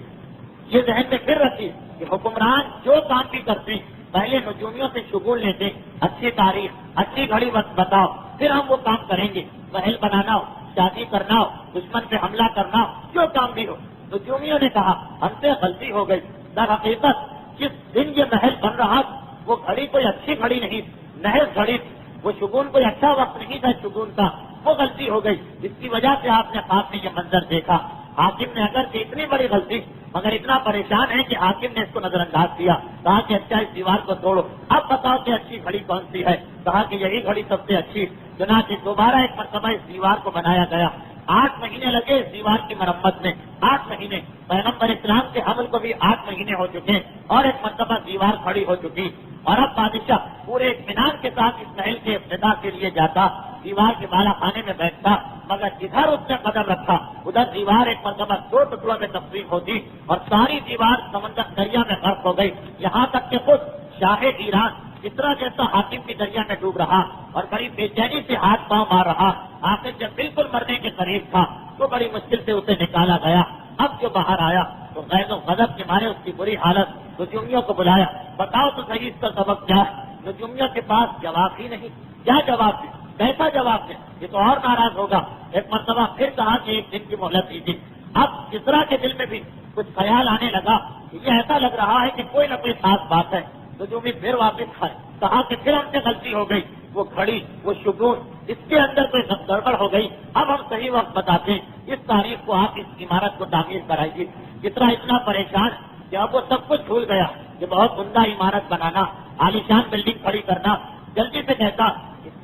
[SPEAKER 2] یہ ذہن میں پھر رکھیے کہ حکمران جو کام بھی کرتے ہیں پہلے نجومیوں سے شگون لیتے، اچھی تاریخ اچھی گھڑی وقت بتاؤ پھر ہم وہ کام کریں گے. محل بنانا ہو، شادی کرنا ہو، دشمن پہ حملہ کرنا ہو، جو کام بھی ہو. نجومیوں نے کہا ہم سے غلطی ہو گئی. در حقیقت جس دن یہ محل بن رہا وہ گھڑی کوئی اچھی گھڑی نہیں، محض گھڑی تھی. وہ شگون کوئی اچھا وقت نہیں تھا شگون کا، وہ غلطی ہو گئی. اس کی وجہ سے آپ نے خواب میں یہ منظر دیکھا. حاکم نے اگر کہ اتنی بڑی غلطی مگر اتنا پریشان ہے کہ حاکم نے اس کو نظر انداز کیا. کہا کہ اچھا اس دیوار کو توڑو، اب بتاؤ کہ اچھی گھڑی کون سی ہے. کہا کہ یہی گھڑی سب سے اچھی. چنانچہ دوبارہ ایک مرتبہ اس دیوار کو بنایا گیا. 8 مہینے لگے اس دیوار کی مرمت میں. 8 مہینے پیغمبر اسلام کے حمل کو بھی 8 مہینے ہو چکے اور ایک مرتبہ دیوار کھڑی ہو چکی. اور اب بادشاہ پورے اطمینان کے ساتھ اس محل کے افتتاح کے لیے جاتا، دیوار کے بالا خانے میں بیٹھتا. مگر ادھر اس نے قدم رکھا ادھر دیوار ایک مرتبہ 2 ٹکڑوں میں تقسیم ہوتی اور ساری دیوار سمندر دریا میں غرق ہو گئی. یہاں تک کہ خود شاہ ایران جتنا جیسا حاکم کی دریا میں ڈوب رہا اور بڑی بے چینی سے ہاتھ پاؤں مار رہا. آخر جب بالکل مرنے کے قریب تھا تو بڑی مشکل سے اسے نکالا گیا. اب جو باہر آیا تو غیظ و غضب کے مارے اس کی بری حالت. نجومیوں کو بلایا، بتاؤ تو صحیح اس کا سبب کیا ہے. نجومیوں کے پاس جواب ہی نہیں. کیا جواب دیں، کیسا جواب دیں؟ یہ تو اور ناراض ہوگا. ایک مرتبہ پھر کہا کہ 1 دن کی مہلت دیجیے. اب کسرا کے دل میں بھی کچھ خیال آنے لگا کہ یہ ایسا لگ رہا ہے کہ کوئی نہ کوئی خاص بات ہے. نجومی پھر واپس آئے، کہا کہ پھر ہم سے غلطی ہو گئی. وہ گھڑی، وہ شگون، اس کے اندر کوئی گڑبڑ ہو گئی. اب ہم صحیح وقت بتاتے ہیں، اس تاریخ کو آپ اس عمارت کو تعمیر کرائیے. کسرا اتنا پریشان کہ اب وہ سب کچھ بھول گیا کہ بہت عمدہ عمارت بنانا، عالیشان بلڈنگ کھڑی کرنا. جلدی سے کہتا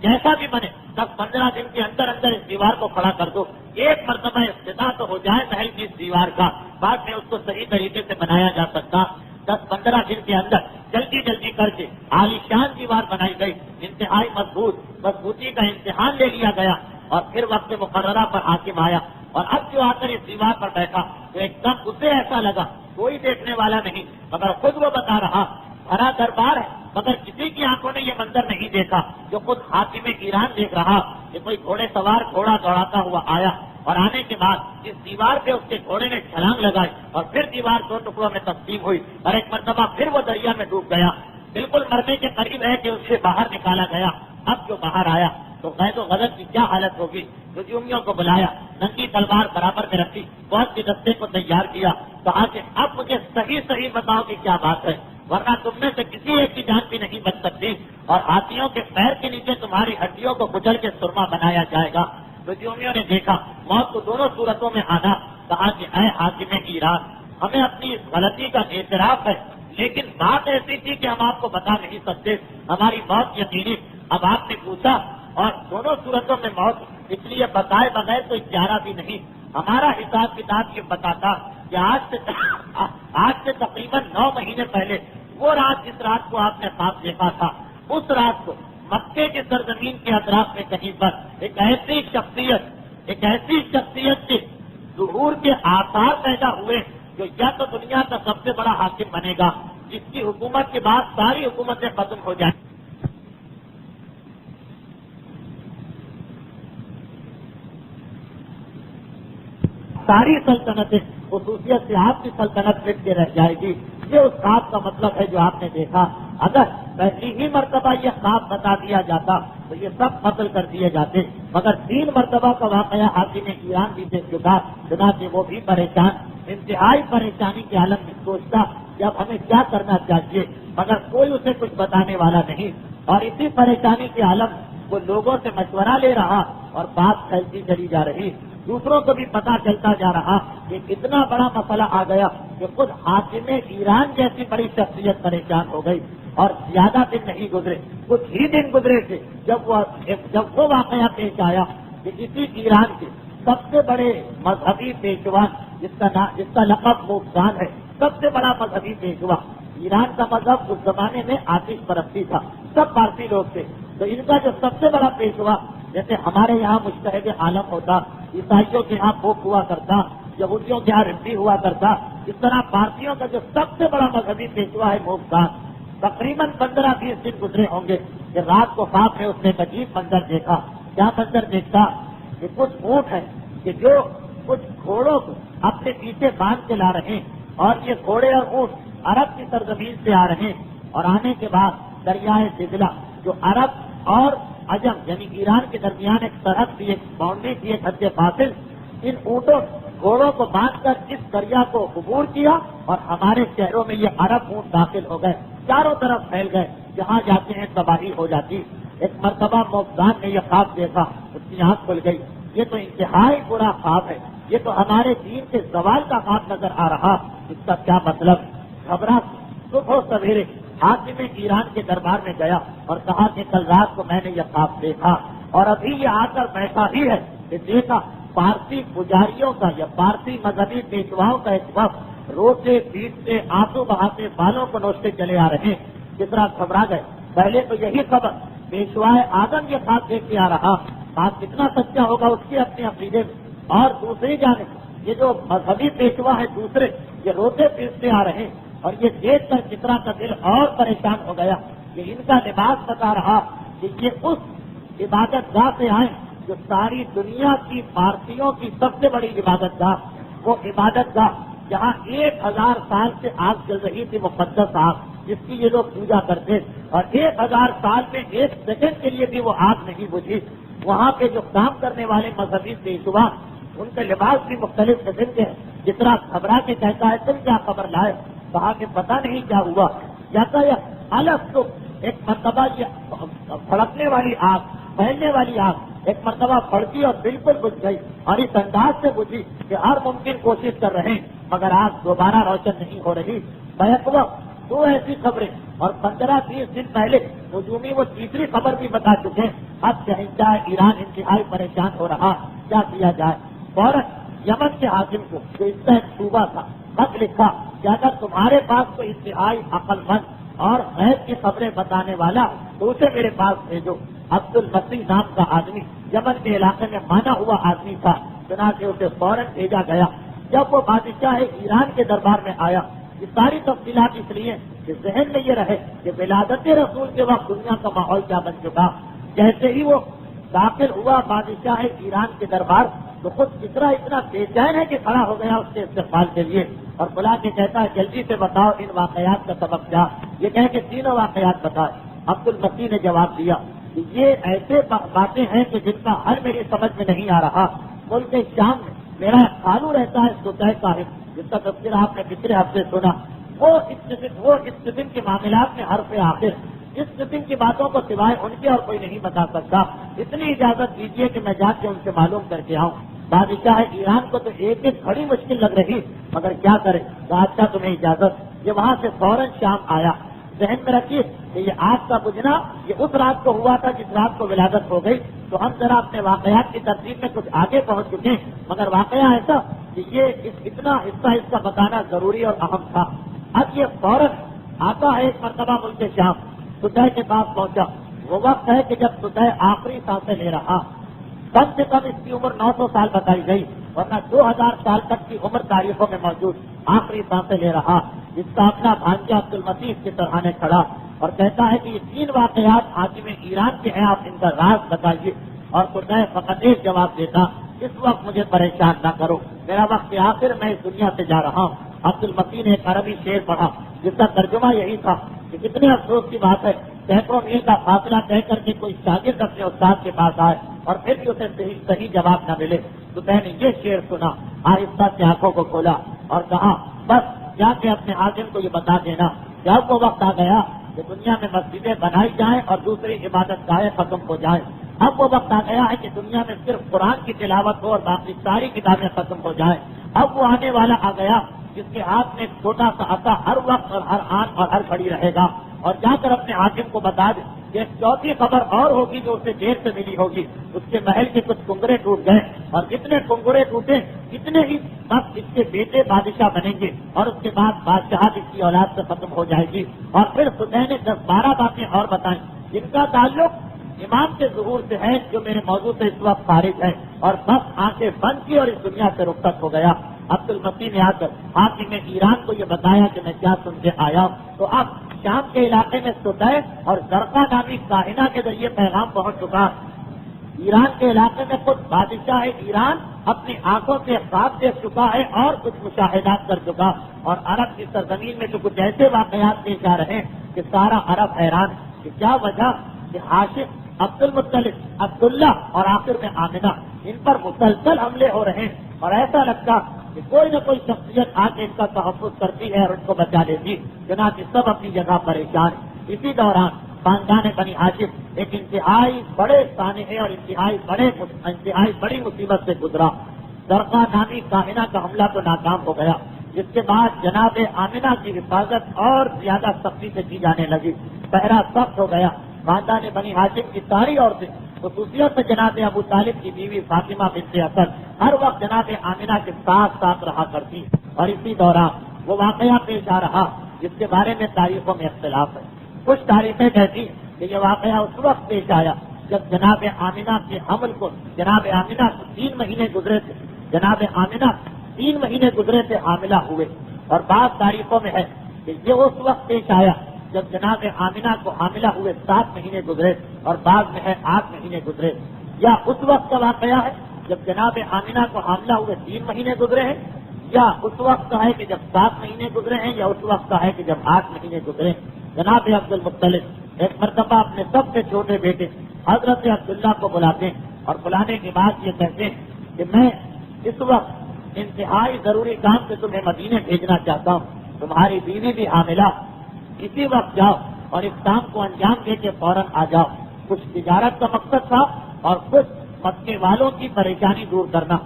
[SPEAKER 2] جیسا بھی بنے 10-15 دن کے اندر اندر اس دیوار کو کھڑا کر دو. ایک مرتبہ افتتاح تو ہو جائے محل کی اس دیوار کا، بعد میں اس کو صحیح طریقے سے بنایا جا سکتا. 10-15 دن کے اندر جلدی کر کے عالیشان دیوار بنائی گئی. انتہائی مضبوطی کا امتحان لے لیا گیا اور پھر وقت مقررہ پر حاکم آیا. اور اب جو آ کر اس دیوار پر بیٹھا تو ایک دم اسے ایسا لگا کوئی دیکھنے والا نہیں، مگر خود وہ بتا رہا بھرا دربار ہے مگر کسی کی آنکھوں نے یہ منظر نہیں دیکھا جو خود حاکم ایران دیکھ رہا کہ کوئی گھوڑے سوار گھوڑا دوڑاتا ہوا آیا اور آنے کے بعد اس دیوار پہ اس کے گھوڑے نے چھلانگ لگائی اور پھر دیوار 2 ٹکڑوں میں تقسیم ہوئی اور ایک مرتبہ پھر وہ دریا میں ڈوب گیا. بالکل مرنے کے قریب ہے کہ اسے باہر نکالا گیا. اب جو باہر آیا تو غیظ و غضب کی کیا حالت ہوگی. نجومیوں کو بلایا، ننگی تلوار برابر میں رکھی، بہت سی دستے کو تیار کیا. کہا کہ اب مجھے صحیح بتاؤ کہ کیا بات ہے، ورنہ تم میں سے کسی ایک کی جان بھی نہیں بچ سکتی اور ہاتھیوں کے پیر کے نیچے تمہاری ہڈیوں کو کچل کے سرما بنایا جائے گا. نجومیوں نے دیکھا موت کو دونوں صورتوں میں آنا. کہا کہ اے حاکم ایران، ہمیں اپنی اس غلطی کا اعتراف ہے لیکن بات ایسی تھی کہ ہم آپ کو بتا نہیں سکتے. ہماری موت یقینی. اب آپ نے پوچھا اور دونوں صورتوں میں موت، اس لیے بتائے بغیر تو اجارہ بھی نہیں. ہمارا حساب کتاب یہ بتاتا کہ آج سے تقریباً 9 مہینے پہلے وہ رات جس رات کو آپ نے خواب دیکھا تھا، اس رات کو مکے کی سرزمین کے اطراف میں کہیں پر ایک ایسی شخصیت کے ظہور کے آثار پیدا ہوئے جو یا تو دنیا کا سب سے بڑا حاکم بنے گا جس کی حکومت کے بعد ساری حکومتیں ختم ہو جائیں. ساری سلطنتیں خصوصیت سے آپ کی سلطنت مٹ کے رہ جائے گی. یہ اس خواب کا مطلب ہے جو آپ نے دیکھا. اگر پہلی ہی مرتبہ یہ خواب بتا دیا جاتا تو یہ سب قتل کر دیے جاتے، مگر 3 مرتبہ کا واقعہ حاکم ایران بھی دیکھ چکا. چنانچہ وہ بھی پریشان، انتہائی پریشانی کے عالم میں سوچتا کہ اب ہمیں کیا کرنا چاہیے، مگر کوئی اسے کچھ بتانے والا نہیں. اور اسی پریشانی کے عالم وہ لوگوں سے مشورہ لے رہا اور بات پھیلتی چلی جا رہی. دوسروں کو بھی پتا چلتا جا رہا کہ اتنا بڑا مسئلہ آ گیا کہ خود حاکم ایران جیسی بڑی شخصیت پریشان ہو گئی، اور زیادہ دن نہیں گزرے، کچھ ہی دن گزرے تھے جب وہ واقعہ پیش آیا کہ اسی ایران کے سب سے بڑے مذہبی پیشوا جس کا لقب موفزان ہے، سب سے بڑا مذہبی پیشوا، ایران کا مذہب اس زمانے میں آتش پرستی تھا، سب پارسی لوگ تھے، تو ان کا جو سب سے بڑا پیشوا، جیسے ہمارے یہاں مجتہد عالم ہوتا، عیسائیوں کے یہاں پوپ ہوا کرتا، یہودیوں کے یہاں ربی ہوا کرتا، اس طرح پارسیوں کا جو سب سے بڑا مذہبی پیشوا ہے موفزان، تقریباً 15-20 دن گزرے ہوں گے کہ رات کو خواب میں اس نے ایک عجیب منظر دیکھا۔ کیا منظر دیکھتا کہ کچھ اونٹ ہیں کہ جو کچھ گھوڑوں کو اپنے پیچھے باندھ کے لا رہے ہیں، اور یہ گھوڑے اور اونٹ عرب کی سرزمین سے آ رہے ہیں، اور آنے کے بعد دریائے دجلہ جو عرب اور عجم یعنی ایران کے درمیان ایک سرحد تھی، ایک باؤنڈری تھی، ایک حد فاصل، ان اونٹوں گھوڑوں کو باندھ کر اس دریا کو عبور کیا، اور ہمارے شہروں میں یہ عرب اونٹ داخل ہو گئے، چاروں طرف پھیل گئے، جہاں جاتے ہیں تباہی ہو جاتی۔ ایک مرتبہ موفزان نے یہ خواب دیکھا، اس کی آنکھ کھل گئی، یہ تو انتہائی برا خواب ہے، یہ تو ہمارے دین کے زوال کا خواب نظر آ رہا، اس کا کیا مطلب؟ گھبرا صبح سویرے حاکم ایران کے دربار میں گیا اور کہا کہ کل رات کو میں نے یہ خواب دیکھا، اور ابھی یہ آ کر بیٹھا ہی ہے کہ دیکھا پارسی پجاریوں کا یا پارسی مذہبی پیشواؤں کا ایک وقت روتے پیٹتے آنسو بہاتے بالوں کو نوچتے چلے آ رہے ہیں۔ کتنا گھبرا گئے، پہلے تو یہی خبر پیشوائے آدم یہ خواب دیکھ کے آ رہا، بات کتنا سچا ہوگا اس کے اپنے عقیدے میں، اور دوسری جانب یہ جو مذہبی پیشوا ہے دوسرے، یہ روتے پیٹتے آ رہے ہیں، اور یہ دیکھ کر کتنا کا دل اور پریشان ہو گیا کہ ان کا لباس بتا رہا کہ یہ اس عبادت گاہ سے آئے جو ساری دنیا کی پارسیوں کی سب سے بڑی عبادت گاہ، وہ عبادت گاہ جہاں 1000 سال سے آگ جل رہی تھی، مقدس آگ جس کی یہ لوگ پوجا کرتے، اور 1000 سال میں 1 سیکنڈ کے لیے بھی وہ آگ نہیں بجھی۔ وہاں پہ جو کام کرنے والے مذہبی پیشوا، ان کے لباس بھی مختلف قسم کے ہیں۔ جتنا گھبرا کے کہتا ہے تم کیا خبر لائے، کہا کہ پتہ نہیں کیا ہوا، کہتا ہے الگ تو ایک مرتبہ یہ پھڑکنے والی آگ، پھیلنے والی آگ ایک مرتبہ پھڑکی اور بالکل بجھ گئی، اور اس انداز سے بجھی کہ ہر ممکن کوشش کر رہے ہیں مگر آگ دوبارہ روشن نہیں ہو رہی۔ بیک وقت 2 ایسی خبریں، اور 15-20 دن پہلے ہجومی وہ تیسری خبر بھی بتا چکے ہیں۔ اب شہنشاہ ایران انتہائی پریشان ہو رہا، کیا کیا جائے؟ فوراً یمن کے حاکم کو جو اس کا ایک صوبہ تھا خط لکھا کہ اگر تمہارے پاس کوئی انتہائی عقل مند اور غیب کی خبریں بتانے والا تو اسے میرے پاس بھیجو۔ عبد المسیح نام کا آدمی یمن کے علاقے میں مانا ہوا آدمی تھا، چنانچہ اسے فوراً بھیجا گیا۔ جب وہ بادشاہ ایران کے دربار میں آیا، یہ ساری تفصیلات اس لیے کہ ذہن میں یہ رہے کہ ولادت رسول کے وقت دنیا کا ماحول کیا بن چکا۔ جیسے ہی وہ داخل ہوا بادشاہ ایران کے دربار، تو خود اتنا بے چین ہے کہ کھڑا ہو گیا اس کے استقبال کے لیے، اور بلا کے کہتا ہے جلدی سے بتاؤ ان واقعات کا سبب کیا۔ یہ کہہ کہ 3 واقعات بتائے۔ عبد المسیح نے جواب دیا کہ یہ ایسے باتیں ہیں کہ جن کا حل میری سمجھ میں نہیں آ رہا۔ ملک شام میں میرا خالو رہتا ہے سطح صاحب، جس کا تذکرہ آپ نے پچھلے ہفتے سنا، وہ اس قسم کے معاملات میں حرف آخر، اس قسم کی باتوں کو سوائے ان کے اور کوئی نہیں بتا سکتا۔ اتنی اجازت دیجیے کہ میں جا کے ان سے معلوم کر کے آؤں۔ بادشاہ ایران کو تو ایک بڑی مشکل لگ رہی، مگر کیا کرے، بادشاہ تمہیں اجازت۔ یہ وہاں سے فوراً شام آیا۔ ذہن میں رکھیے کہ یہ آگ کا بجھنا یہ اس رات کو ہوا تھا جس رات کو ولادت ہو گئی، تو ہم ذرا اپنے واقعات کی ترتیب میں کچھ آگے پہنچ چکے ہیں، مگر واقعہ ایسا کہ یہ اتنا حصہ اس کا بتانا ضروری اور اہم تھا۔ اب یہ فوراً آتا ہے ایک مرتبہ ملک شام، سطح کے پاس پہنچا۔ وہ وقت ہے کہ جب سطح آخری سانسیں لے رہا، کم سے کم اس کی عمر 900 سال بتائی گئی، ورنہ 2000 سال تک کی عمر تاریخوں میں موجود، آخری سانسیں لے رہا، جس کا اپنا بھانجا عبد المسیح کے سرحانے کھڑا اور کہتا ہے کہ یہ 3 واقعات حاکم ایران کے ہیں، آپ ان کا راز بتائیے۔ اور سطح فقط ایک جواب دیتا، اس وقت مجھے پریشان نہ کرو، میرا وقت آخر میں اس دنیا سے جا رہا ہوں۔ عبد المسیح نے ایک عربی شعر پڑھا جس کا ترجمہ یہی تھا کہ کتنے افسوس کی بات ہے، سینکڑوں میل کا فاصلہ طے کر کے کوئی شاگرد اپنے استاد کے پاس آئے اور پھر بھی اسے صحیح جواب نہ ملے۔ تو میں نے یہ شعر سنا، آہستہ سے آنکھوں کو کھولا اور کہا بس جا کے اپنے حاکم کو یہ بتا دینا کہ اب وہ وقت آ گیا کہ دنیا میں مسجدیں بنائی جائیں اور دوسری عبادت گاہیں ختم ہو جائیں۔ اب وہ وقت آ گیا ہے کہ دنیا میں صرف قرآن کی تلاوت ہو اور باقی ساری کتابیں ختم ہو جائیں. اب وہ آنے والا آ گیا جس کے ہاتھ میں ایک چھوٹا سا عصا ہر وقت اور ہر آن اور ہر گھڑی رہے گا, اور جا کر اپنے حاکم کو بتا دے کہ ایک چوتھی خبر اور ہوگی جو اسے دیر سے ملی ہوگی. اس کے محل کے کچھ کنگرے ٹوٹ گئے, اور جتنے کنگرے ٹوٹے اتنے ہی وقت اس کے بیٹے بادشاہ بنیں گے, اور اس کے بعد بادشاہت اس کی اولاد سے ختم ہو جائے گی. اور پھر خدا نے 10-12 باتیں اور بتائیں جن کا تعلق امام کے ظہور سے ہے, جو میرے موضوع سے اس وقت خارج ہے, اور بس آنکھیں بند کی اور اس دنیا سے رخصت ہو گیا. عبد المسیح نے آ کر حاکم ایران کو یہ بتایا کہ میں کیا سن کے آیا ہوں. تو اب شام کے علاقے میں سطح اور زرقا نامی کائنہ کے ذریعے پیغام پہنچ چکا. ایران کے علاقے میں خود بادشاہ ایران اپنی آنکھوں سے خواب دیکھ چکا ہے اور کچھ مشاہدات کر چکا, اور عرب کی سرزمین میں تو کچھ ایسے واقعات پیش آ رہے ہیں کہ سارا عرب حیران کہ کیا وجہ کہ عاشق عبد المطلب, عبداللہ اور آخر میں آمنہ, ان پر مسلسل حملے ہو رہے ہیں, اور ایسا لگتا کہ کوئی نہ کوئی شخصیت آ کے ان کا تحفظ کرتی ہے اور ان کو بچا لیتی. چنانچہ سب اپنی جگہ پریشان. اسی دوران خاندان بنی ہاشم ایک انتہائی بڑے سانحے اور انتہائی بڑی مصیبت سے گزرا. زرقا نامی کائنہ کا حملہ تو ناکام ہو گیا, جس کے بعد جناب آمنہ کی حفاظت اور زیادہ سختی سے کی جانے لگی. پہرا سخت ہو گیا. خاندان بنی ہاشم کی ساری عورتیں, خصوصیت سے جناب ابو طالب کی بیوی فاطمہ بنت اسد, ہر وقت جناب آمنہ کے ساتھ رہا کرتی. اور اسی دوران وہ واقعہ پیش آ رہا جس کے بارے میں تاریخوں میں اختلاف ہے. کچھ تاریخیں کہتی کہ یہ واقعہ اس وقت پیش آیا جب جناب آمنہ کے حمل کو, جناب آمنہ کو 3 مہینے گزرے تھے, جناب آمنہ 3 مہینے گزرے تھے حاملہ ہوئے. اور بعض تاریخوں میں ہے کہ یہ اس وقت پیش آیا جب جناب آمنہ کو حاملہ ہوئے 7 مہینے گزرے, اور بعض میں ہے 8 مہینے گزرے. یا اس وقت کا واقعہ ہے جب جناب آمنہ کو حاملہ ہوئے 3 مہینے گزرے ہیں, یا اس وقت کا ہے کہ جب 7 مہینے گزرے ہیں, یا اس وقت کا ہے کہ جب 8 مہینے گزرے. جناب عبد المطلب ایک مرتبہ اپنے سب سے چھوٹے بیٹے حضرت عبداللہ کو بلاتے ہیں, اور بلانے کے بعد یہ کہتے ہیں کہ میں اس وقت انتہائی ضروری کام سے تمہیں مدینے بھیجنا چاہتا ہوں, تمہاری بیوی بھی حاملہ, اسی وقت جاؤ اور اس کام کو انجام دے کے فوراً آ جاؤ. کچھ تجارت کا مقصد تھا اور کچھ مکے والوں کی پریشانی دور کرنا,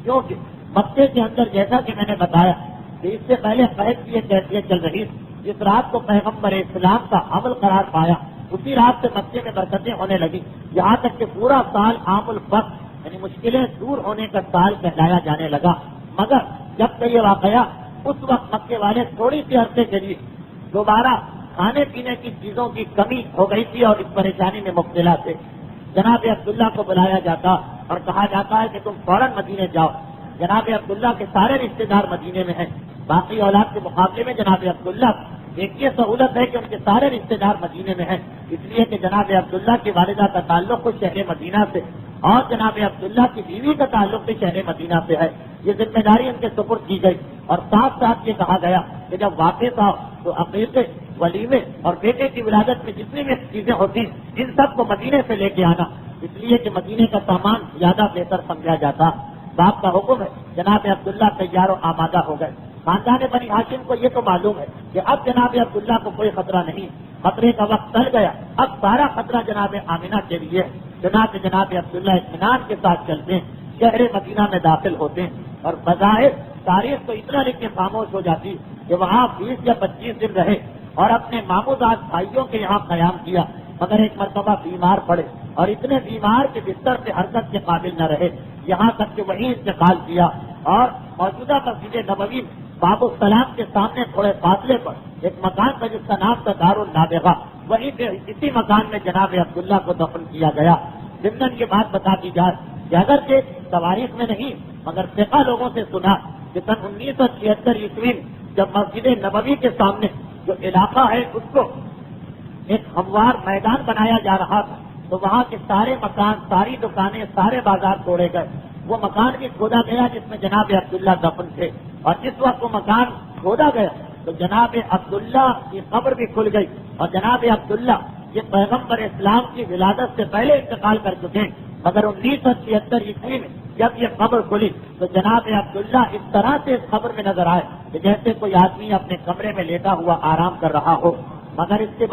[SPEAKER 2] کیونکہ مکے کے اندر جیسا کہ میں نے بتایا کہ اس سے پہلے قحط کی ایک کیفیت چل رہی. جس رات کو پیغمبر اسلام کا حمل قرار پایا اسی رات سے مکے میں برکتیں ہونے لگی, یہاں تک کہ پورا سال عام الفقر یعنی مشکلیں دور ہونے کا سال کہلایا جانے لگا. مگر جب کہ یہ واقعہ اس وقت مکے والے تھوڑی سی عرصے کے لیے دوبارہ کھانے پینے کی چیزوں کی کمی ہو گئی تھی اور اس پریشانی میں مبتلا تھے. جناب عبداللہ کو بلایا جاتا اور کہا جاتا ہے کہ تم فوراً مدینے جاؤ. جناب عبداللہ کے سارے رشتے دار مدینے میں ہیں, باقی اولاد کے مقابلے میں جناب عبداللہ ایک یہ سہولت ہے کہ ان کے سارے رشتے دار مدینے میں ہیں, اس لیے کہ جناب عبداللہ کی والدہ کا تعلق خود شہر مدینہ سے اور جناب عبداللہ کی بیوی کا تعلق بھی شہر مدینہ سے ہے. یہ ذمہ داری ان کے سپرد کی گئی, اور ساتھ ساتھ یہ کہا گیا کہ جب واپس آؤ تو عقیقے, ولیمے اور بیٹے کی ولادت میں جتنی بھی چیزیں ہوتی ہیں ان سب کو مدینے سے لے کے آنا, اس لیے کہ مدینے کا سامان زیادہ بہتر سمجھا جاتا. باپ کا حکم ہے. جناب عبداللہ تیار و آمادہ ہو گئے. خاندان بنی ہاشم کو یہ تو معلوم ہے کہ اب جناب عبداللہ کو کوئی خطرہ نہیں, خطرے کا وقت ٹل گیا, اب سارا خطرہ جناب آمنہ کے لیے. جناب عبداللہ اطمینان کے ساتھ چلتے ہیں, شہر مدینہ میں داخل ہوتے ہیں, اور بظاہر تاریخ تو اتنا لکھ کے خاموش ہو جاتی کہ وہاں 20 یا 25 دن رہے اور اپنے ماموزاد بھائیوں کے یہاں قیام کیا. مگر ایک مرتبہ بیمار پڑے اور اتنے بیمار کے بستر سے حرکت کے قابل نہ رہے, یہاں تک کہ وہیں انتقال کیا. اور موجودہ مسجد نبوی باب السلام کے سامنے تھوڑے فاصلے پر ایک مکان تھا جس کا نام تھا دار النابغہ, وہیں پہ اسی مکان میں جناب عبداللہ کو دفن کیا گیا. ضمن یہ بات بتا دی جائے کہ اگر کہ تواریخ میں نہیں مگر ثقہ لوگوں سے سنا کہ سن 1976 عیسوی جب مسجد نبوی کے سامنے جو علاقہ ہے اس کو ایک ہموار میدان بنایا جا رہا تھا, تو وہاں کے سارے مکان, ساری دکانیں, سارے بازار توڑے گئے. وہ مکان بھی کھودا گیا جس میں جناب عبداللہ دفن تھے, اور جس وقت وہ مکان کھودا گیا تو جناب عبداللہ کی قبر بھی کھل گئی. اور جناب عبداللہ یہ پیغمبر اسلام کی ولادت سے پہلے انتقال کر چکے ہیں, مگر 1976 عیسوی میں جب یہ قبر کھلی تو جناب عبداللہ اس طرح سے اس قبر میں نظر آئے کہ جیسے کوئی آدمی اپنے کمرے میں لیٹا ہوا آرام کر رہا ہو. مگر اس کے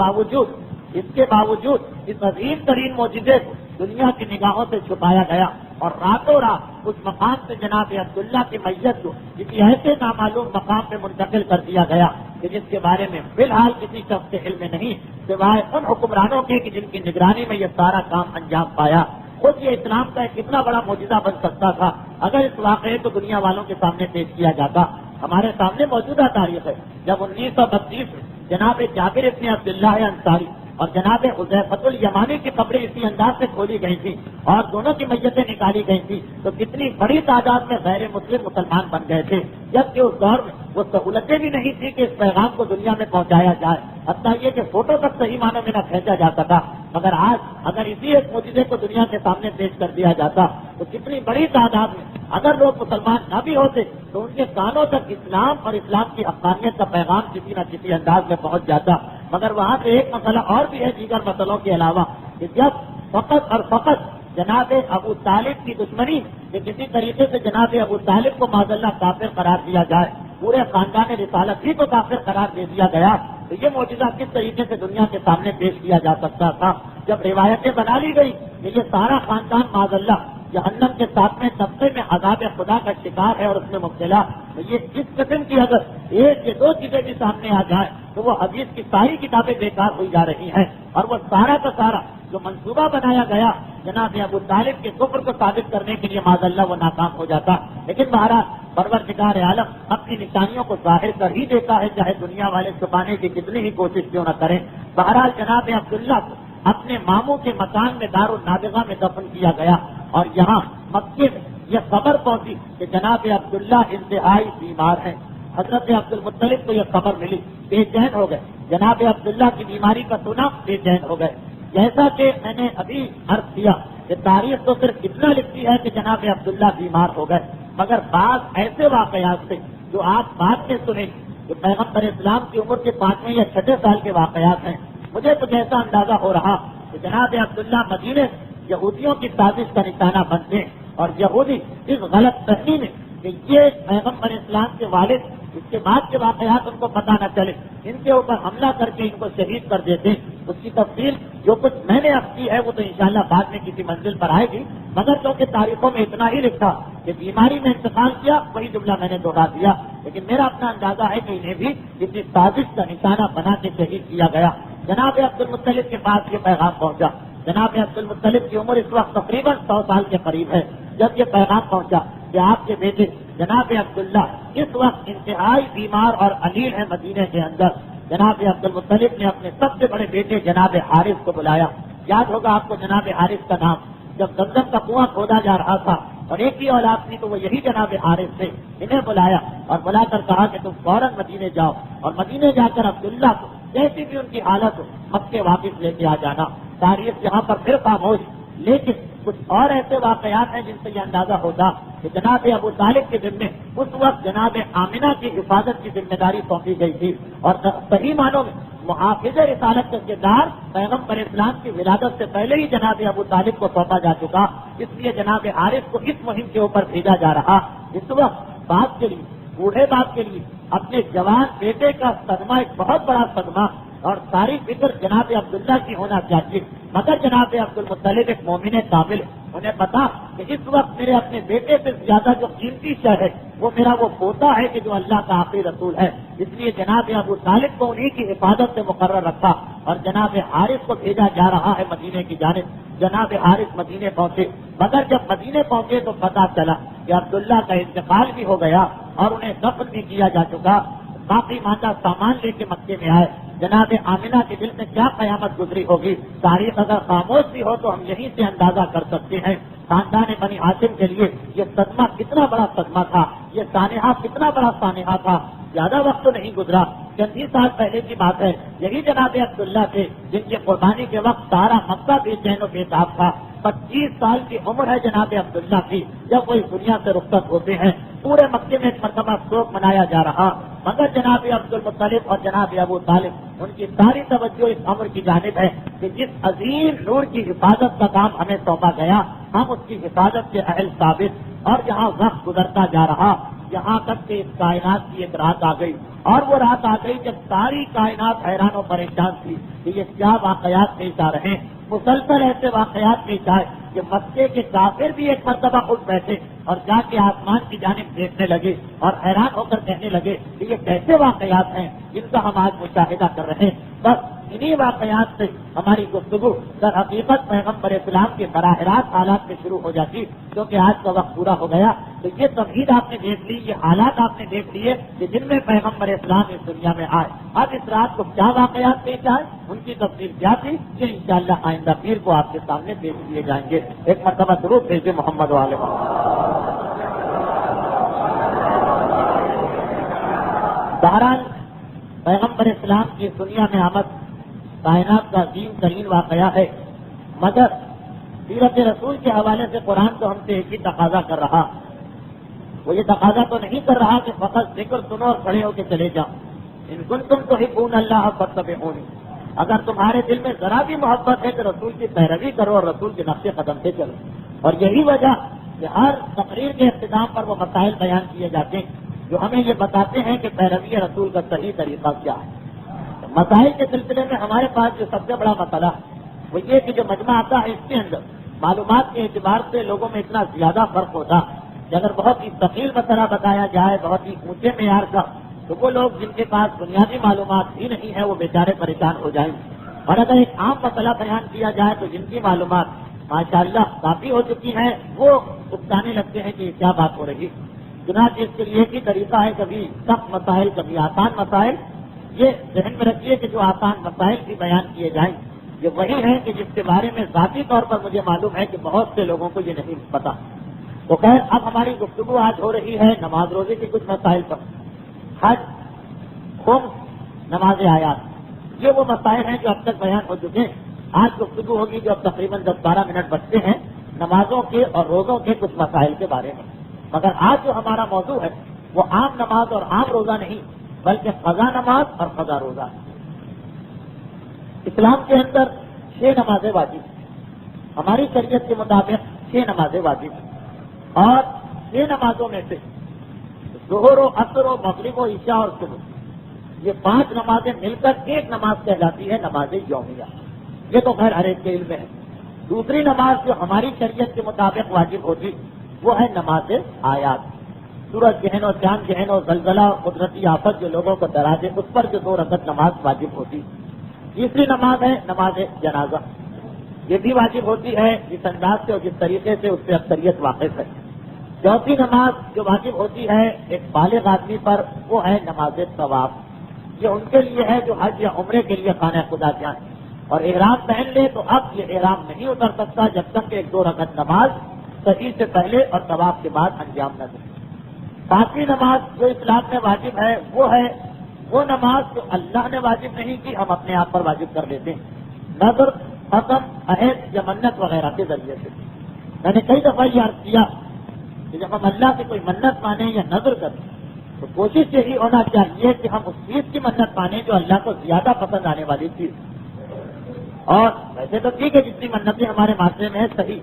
[SPEAKER 2] باوجود اس عظیم ترین معجزے کو دنیا کی نگاہوں سے چھپایا گیا اور راتوں رات اس مقام سے جناب عبداللہ کی میت کو کسی ایسے نامعلوم مقام پہ منتقل کر دیا گیا کہ جس کے بارے میں فی الحال کسی شخص کے علم میں نہیں سوائے ان حکمرانوں کے کہ جن کی نگرانی میں یہ سارا کام انجام پایا۔ خود یہ اسلام کا ایک کتنا بڑا معجزہ بن سکتا تھا اگر اس واقعے کو دنیا والوں کے سامنے پیش کیا جاتا۔ ہمارے سامنے موجودہ تاریخ ہے جب 1932 میں جناب جابر ابن عبداللہ انصاری اور جناب حذیفۃ الیمانی کی قبریں اسی انداز سے کھولی گئی تھی اور دونوں کی میتیں نکالی گئی تھی تو کتنی بڑی تعداد میں غیر مسلم مسلمان بن گئے تھے، جبکہ اس دور میں وہ سہولتیں بھی نہیں تھی کہ اس پیغام کو دنیا میں پہنچایا جائے، حتیٰ یہ کہ فوٹو تک صحیح معنوں میں نہ کھینچا جا سکا۔ مگر آج اگر اسی ایک معجزے کو دنیا کے سامنے پیش کر دیا جاتا تو کتنی بڑی تعداد میں اگر لوگ مسلمان نہ بھی ہوتے تو ان کے کانوں تک اسلام اور اسلام کی حقانیت کا پیغام کسی نہ کسی انداز میں پہنچ جاتا۔ مگر وہاں پہ ایک مسئلہ اور بھی ہے دیگر مسئلوں کے علاوہ کہ جب فقط اور فقط جناب ابو طالب کی دشمنی کہ کسی طریقے سے جناب ابو طالب کو معاذ اللہ کافر قرار دیا جائے، پورے خاندان رسالت ہی کو کافر قرار دے دیا گیا، تو یہ معجزہ کس طریقے سے دنیا کے سامنے پیش کیا جا سکتا تھا؟ جب روایتیں بنا لی گئی کہ یہ سارا خاندان معاذ اللہ جہنم کے ساتویں طبقے میں عذاب خدا کا شکار ہے اور اس میں مبتلا، تو یہ اس قسم کی اگر ایک یا دو چیزیں بھی سامنے آ جائیں تو وہ حدیث کی ساری کتابیں بیکار ہوئی جا رہی ہیں، اور وہ سارا کا سارا جو منصوبہ بنایا گیا جناب ابو طالب کے کفر کو ثابت کرنے کے لیے معاذ اللہ وہ ناکام ہو جاتا۔ لیکن بہرحال پروردگار عالم اپنی نشانیوں کو ظاہر کر ہی دیتا ہے، چاہے دنیا والے چھپانے کی کتنی ہی کوشش کیوں نہ کریں۔ بہرحال جناب عبداللہ کو اپنے ماموں کے مکان میں دار النابغہ میں دفن کیا گیا، اور یہاں مکے میں یہ خبر پہنچی کہ جناب عبداللہ انتہائی بیمار ہیں۔ حضرت عبد المطلب کو یہ خبر ملی، بے چین ہو گئے، جناب عبداللہ کی بیماری کا سنا بے چین ہو گئے۔ جیسا کہ میں نے ابھی عرض کیا کہ تاریخ تو صرف اتنا لکھتی ہے کہ جناب عبداللہ بیمار ہو گئے، مگر بعض ایسے واقعات سے جو آپ بعد میں سنیں جو پیغمبر اسلام کی عمر کے 5ویں یا 6 سال کے واقعات ہیں، مجھے کچھ ایسا اندازہ ہو رہا کہ جناب عبداللہ مدینے یہودیوں کی سازش کا نشانہ بنتے اور یہودی اس غلط فہمی میں کہ یہ پیغمبر اسلام کے والد اس کے بعد کے واقعات ان کو پتہ نہ چلے، ان کے اوپر حملہ کر کے ان کو شہید کر دیتے۔ اس کی تفصیل جو کچھ میں نے اب کی ہے وہ تو انشاءاللہ بعد میں کسی منزل پر آئے گی، مگر کیونکہ تاریخوں میں اتنا ہی لکھا کہ بیماری میں انتقال کیا، وہی جملہ میں نے دوہرا دیا، لیکن میرا اپنا اندازہ ہے کہ انہیں بھی کسی سازش کا نشانہ بنا کے شہید کیا گیا۔ جناب عبد المطلب کے پاس یہ پیغام پہنچا، جناب عبد المطلب کی عمر اس وقت تقریباً 100 سال کے قریب ہے، جب یہ پیغام پہنچا کہ آپ کے بیٹے جناب عبداللہ اس وقت انتہائی بیمار اور علیل ہے مدینے کے اندر۔ جناب عبد المطلب نے اپنے سب سے بڑے بیٹے جناب حارث کو بلایا، یاد ہوگا آپ کو جناب حارث کا نام، جب زمزم کا کنواں کھودا جا رہا تھا اور ایک ہی اولاد تھی تو وہ یہی جناب حارث تھے، انہیں بلایا اور بلا کر کہا کہ تم فوراً مدینے جاؤ اور مدینے جا کر عبداللہ کو جیسی بھی ان کی حالت ہو مکے واپس لے کے آ جانا۔ تاریخ یہاں پر پھر خاموش، لیکن کچھ اور ایسے واقعات ہیں جن سے یہ اندازہ ہوتا کہ جناب ابو طالب کے ذمے اس وقت جناب آمنہ کی حفاظت کی ذمہ داری سونپی گئی تھی، اور صحیح معنوں میں محافظ رسالت کا کردار پیغمبر اسلام کی ولادت سے پہلے ہی جناب ابو طالب کو سونپا جا چکا، اس لیے جناب حارث کو اس مہم کے اوپر بھیجا جا رہا۔ اس وقت باپ کے لیے، بوڑھے باپ کے لیے اپنے جوان بیٹے کا صدمہ ایک بہت بڑا صدمہ، اور ساری فکر جناب عبداللہ کی ہونا چاہیے، مگر جناب عبد المطلب ایک مومن کامل، انہیں پتا کہ اس وقت میرے اپنے بیٹے سے زیادہ جو قیمتی شے ہے وہ میرا وہ پوتا ہے کہ جو اللہ کا آخری رسول ہے، اس لیے جناب ابو طالب کو انہی کی حفاظت سے مقرر رکھا اور جناب حارث کو بھیجا جا رہا ہے مدینے کی جانب۔ جناب حارث مدینے پہنچے، مگر جب مدینے پہنچے تو پتہ چلا کہ عبداللہ کا انتقال بھی ہو گیا اور انہیں دفن بھی کیا جا چکا۔ باقی ماندہ سامان لے کے مکے میں آئے، جناب آمنہ کے دل میں کیا قیامت گزری ہوگی، تاریخ اگر خاموش بھی ہو تو ہم یہیں سے اندازہ کر سکتے ہیں۔ خاندان بنی ہاشم کے لیے یہ صدمہ کتنا بڑا صدمہ تھا، یہ سانحہ کتنا بڑا سانحہ تھا۔ زیادہ وقت تو نہیں گزرا، چند ہی سال پہلے کی بات ہے، یہی جناب عبداللہ تھے جن کی قربانی کے وقت سارا مکہ بے چین و بےتاب تھا۔ 25 سال کی عمر ہے جناب عبداللہ کی جب وہ اس دنیا سے رخصت ہوتے ہیں۔ پورے مکے میں ایک مرتبہ شوق منایا جا رہا، مگر جناب عبد المطلب اور جناب ابو طالب ان کی ساری توجہ اس امر کی جانب ہے کہ جس عظیم نور کی حفاظت کا کام ہمیں سونپا گیا ہم اس کی حفاظت کے اہل ثابت، اور جہاں وقت گزرتا جا رہا یہاں تک کہ اس کائنات کی ایک رات آ گئی، اور وہ رات آ گئی جب ساری کائنات حیران و پریشان تھی کہ یہ کیا واقعات پیش آ رہے ہیں۔ مسلسل ایسے واقعات پیش آئے کہ مکے کے کافر بھی ایک مرتبہ اٹھ بیٹھے اور جا کے آسمان کی جانب دیکھنے لگے اور حیران ہو کر کہنے لگے کہ یہ کیسے واقعات ہیں جن کا ہم آج مشاہدہ کر رہے ہیں۔ بس انہی واقعات سے ہماری گفتگو در حقیقت پیغمبر اسلام کے براہ راست حالات میں شروع ہو جاتی، کیونکہ آج کا وقت پورا ہو گیا۔ تو یہ توحید آپ نے دیکھ لی، یہ حالات آپ نے دیکھ لیے کہ جن میں پیغمبر اسلام اس دنیا میں آئے۔ اب اس رات کو کیا واقعات پیش آئے، ان کی تفصیل کیا تھی، یہ انشاءاللہ آئندہ پیر کو آپ کے سامنے پیش کیے جائیں گے۔ ایک مرتبہ درود بھیجے محمد والے۔ بہرحال پیغمبر اسلام کی دنیا میں آمد کائنات کا عظیم ترین واقعہ ہے، مگر سیرت رسول کے حوالے سے قرآن تو ہم سے ایک ہی تقاضا کر رہا، وہ یہ تقاضا تو نہیں کر رہا کہ فقط ذکر سنو اور کھڑے ہو کے چلے جاؤ۔ ان کنتم تحبون اللہ فاتبعونی، اگر تمہارے دل میں ذرا بھی محبت ہے تو رسول کی پیروی کرو اور رسول کے نقش قدم سے چلو۔ اور یہی وجہ کہ ہر تقریر کے اختتام پر وہ مسائل بیان کیے جاتے ہیں جو ہمیں یہ بتاتے ہیں کہ پیروی رسول کا صحیح طریقہ کیا ہے۔ مسائل کے سلسلے میں ہمارے پاس جو سب سے بڑا مسئلہ وہ یہ کہ جو مجمع آتا ہے اس کے اندر معلومات کے اعتبار سے لوگوں میں اتنا زیادہ فرق ہوتا کہ اگر بہت ہی تفصیل مسئلہ بتایا جائے بہت ہی اونچے معیار کا تو وہ لوگ جن کے پاس بنیادی معلومات بھی نہیں ہے وہ بیچارے پریشان ہو جائیں گے، اور اگر ایک عام مسئلہ بیان کیا جائے تو جن کی معلومات ماشاءاللہ کافی ہو چکی ہیں وہ اکتانے لگتے ہیں کہ یہ کیا بات ہو رہی۔ چنانچہ اس کے لیے ایک ہی طریقہ ہے، کبھی سخت مسائل کبھی آسان مسائل۔ یہ ذہن میں رکھیے کہ جو آسان مسائل بھی بیان کیے جائیں یہ وہی ہیں کہ جس کے بارے میں ذاتی طور پر مجھے معلوم ہے کہ بہت سے لوگوں کو یہ نہیں پتا۔ تو خیر اب ہماری گفتگو آج ہو رہی ہے نماز روزے کے کچھ مسائل پر، حج، خمس، نماز آیات، یہ وہ مسائل ہیں جو اب تک بیان ہو چکے ہیں۔ آج گفتگو ہوگی جو اب تقریباً 10-12 منٹ بچتے ہیں نمازوں کے اور روزوں کے کچھ مسائل کے بارے میں، مگر آج جو ہمارا موضوع ہے وہ عام نماز اور عام روزہ نہیں بلکہ قضا نماز اور قضا روزہ۔ اسلام کے اندر 6 نمازیں واجب ہیں، ہماری شریعت کے مطابق 6 نمازیں واجب ہیں، اور 6 نمازوں میں سے ظہر و عصر و مغرب و عشاء اور صبح یہ 5 نمازیں مل کر ایک نماز کہلاتی ہے نماز یومیہ۔ یہ تو خیر ہر ایک کے علم میں ہے۔ دوسری نماز جو ہماری شریعت کے مطابق واجب ہوتی وہ ہے نماز آیات، سورج گہن و چاند گہن و زلزلہ اور قدرتی آفت جو لوگوں کو ڈرا دے اس پر جو 2 رکعت نماز واجب ہوتی۔ تیسری نماز ہے نماز جنازہ، یہ بھی واجب ہوتی ہے جس انداز سے اور جس طریقے سے اس سے اکثریت واقف ہے۔ چوتھی نماز جو واجب ہوتی ہے ایک بالغ آدمی پر وہ ہے نماز طواف، یہ ان کے لیے ہے جو حج یا عمرے کے لیے خانہ خدا جائیں اور احرام پہن لے تو اب یہ احرام نہیں اتر سکتا جب تک کہ 1-2 رکعت نماز صحیح سے پہلے اور طواف کے بعد انجام نہ دے۔ 5ویں نماز جو اسلام میں واجب ہے وہ ہے وہ نماز جو اللہ نے واجب نہیں کی ہم اپنے آپ پر واجب کر لیتے ہیں، نظر، قسم، عہد یا منت وغیرہ کے ذریعے سے۔ میں نے کئی دفعہ یہ عرض کیا کہ جب ہم اللہ سے کوئی منت مانیں یا نظر کریں تو کوشش یہی ہونا چاہیے کہ ہم اس چیز کی منت مانیں جو اللہ کو زیادہ پسند آنے والی چیز۔ اور ویسے تو ٹھیک ہے جتنی منتیں ہمارے معاشرے میں ہے صحیح،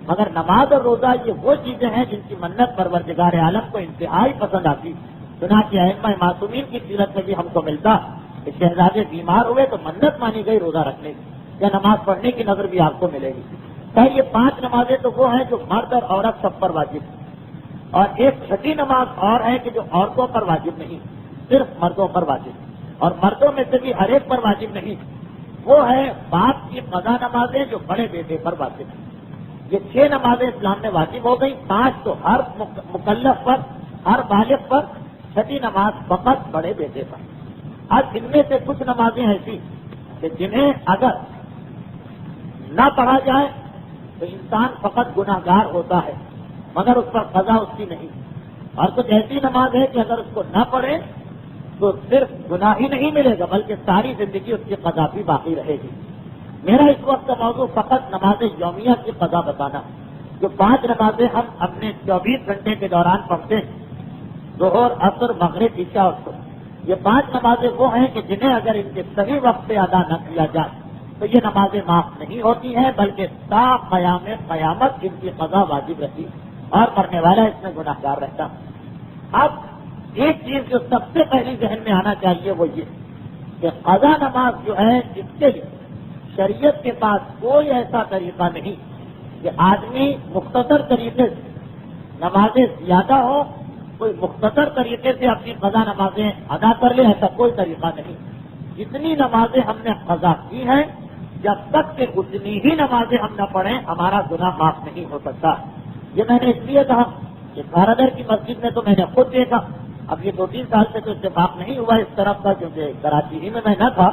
[SPEAKER 2] مگر نماز اور روزہ یہ وہ چیزیں ہیں جن کی منت پروردگار عالم کو انتہائی پسند آتی۔ چنانچہ ائمہ معصومین کی سیرت میں بھی ہم کو ملتا کہ شہزادے بیمار ہوئے تو منت مانی گئی روزہ رکھنے کی یا نماز پڑھنے کی نظر بھی آپ کو ملے گی۔ خیر یہ 5 نمازیں تو وہ ہیں جو مرد اور عورت سب پر واجب ہیں، اور ایک 6ٹھی نماز اور ہے کہ جو عورتوں پر واجب نہیں صرف مردوں پر واجب، اور مردوں میں سے بھی ہر ایک پر واجب نہیں، وہ ہے باپ کی قضا نمازیں جو بڑے بیٹے پر واجب ہیں۔ یہ 6 نمازیں اسلام میں واجب ہو گئی، 5 تو ہر مکلف پر، ہر بالغ پر، 6ٹھی نماز فقط بڑے بیٹے پر۔ اب ان میں سے کچھ نمازیں ایسی کہ جنہیں اگر نہ پڑھا جائے تو انسان فقط گناہگار ہوتا ہے مگر اس پر قضا اس کی نہیں، اور کچھ ایسی نماز ہے کہ اگر اس کو نہ پڑھے تو صرف گناہ ہی نہیں ملے گا بلکہ ساری زندگی اس کی قضا بھی باقی رہے گی۔ میرا اس وقت کا موضوع فقط نماز یومیہ کی قضا بتانا، جو 5 نمازیں ہم اپنے 24 گھنٹے کے دوران پڑھتے ہیں، ظہر، عصر، مغرب، عشاء اور صبح۔ یہ 5 نمازیں وہ ہیں کہ جنہیں اگر ان کے صحیح وقت پہ ادا نہ کیا جائے تو یہ نمازیں معاف نہیں ہوتی ہیں بلکہ تا قیام قیامت ان کی قضا واجب رہتی اور مرنے والا اس میں گناہگار رہتا۔ اب ایک چیز جو سب سے پہلی ذہن میں آنا چاہیے وہ یہ کہ قضا نماز جو ہے اس کے لیے شریعت کے پاس کوئی ایسا طریقہ نہیں کہ آدمی مختصر طریقے سے نمازیں زیادہ ہو، کوئی مختصر طریقے سے اپنی قضا نمازیں ادا کر لے، ایسا کوئی طریقہ نہیں۔ جتنی نمازیں ہم نے قضا کی ہیں، جب تک کہ اتنی ہی نمازیں ہم نہ پڑھیں ہمارا گناہ معاف نہیں ہو سکتا۔ یہ میں نے اس لیے کہا کہ کارادر کی مسجد میں تو میں نے خود دیکھا، اب یہ 2-3 سال سے تو اتفاق نہیں ہوا اس طرف کا، کیونکہ کراچی ہی میں نہ تھا،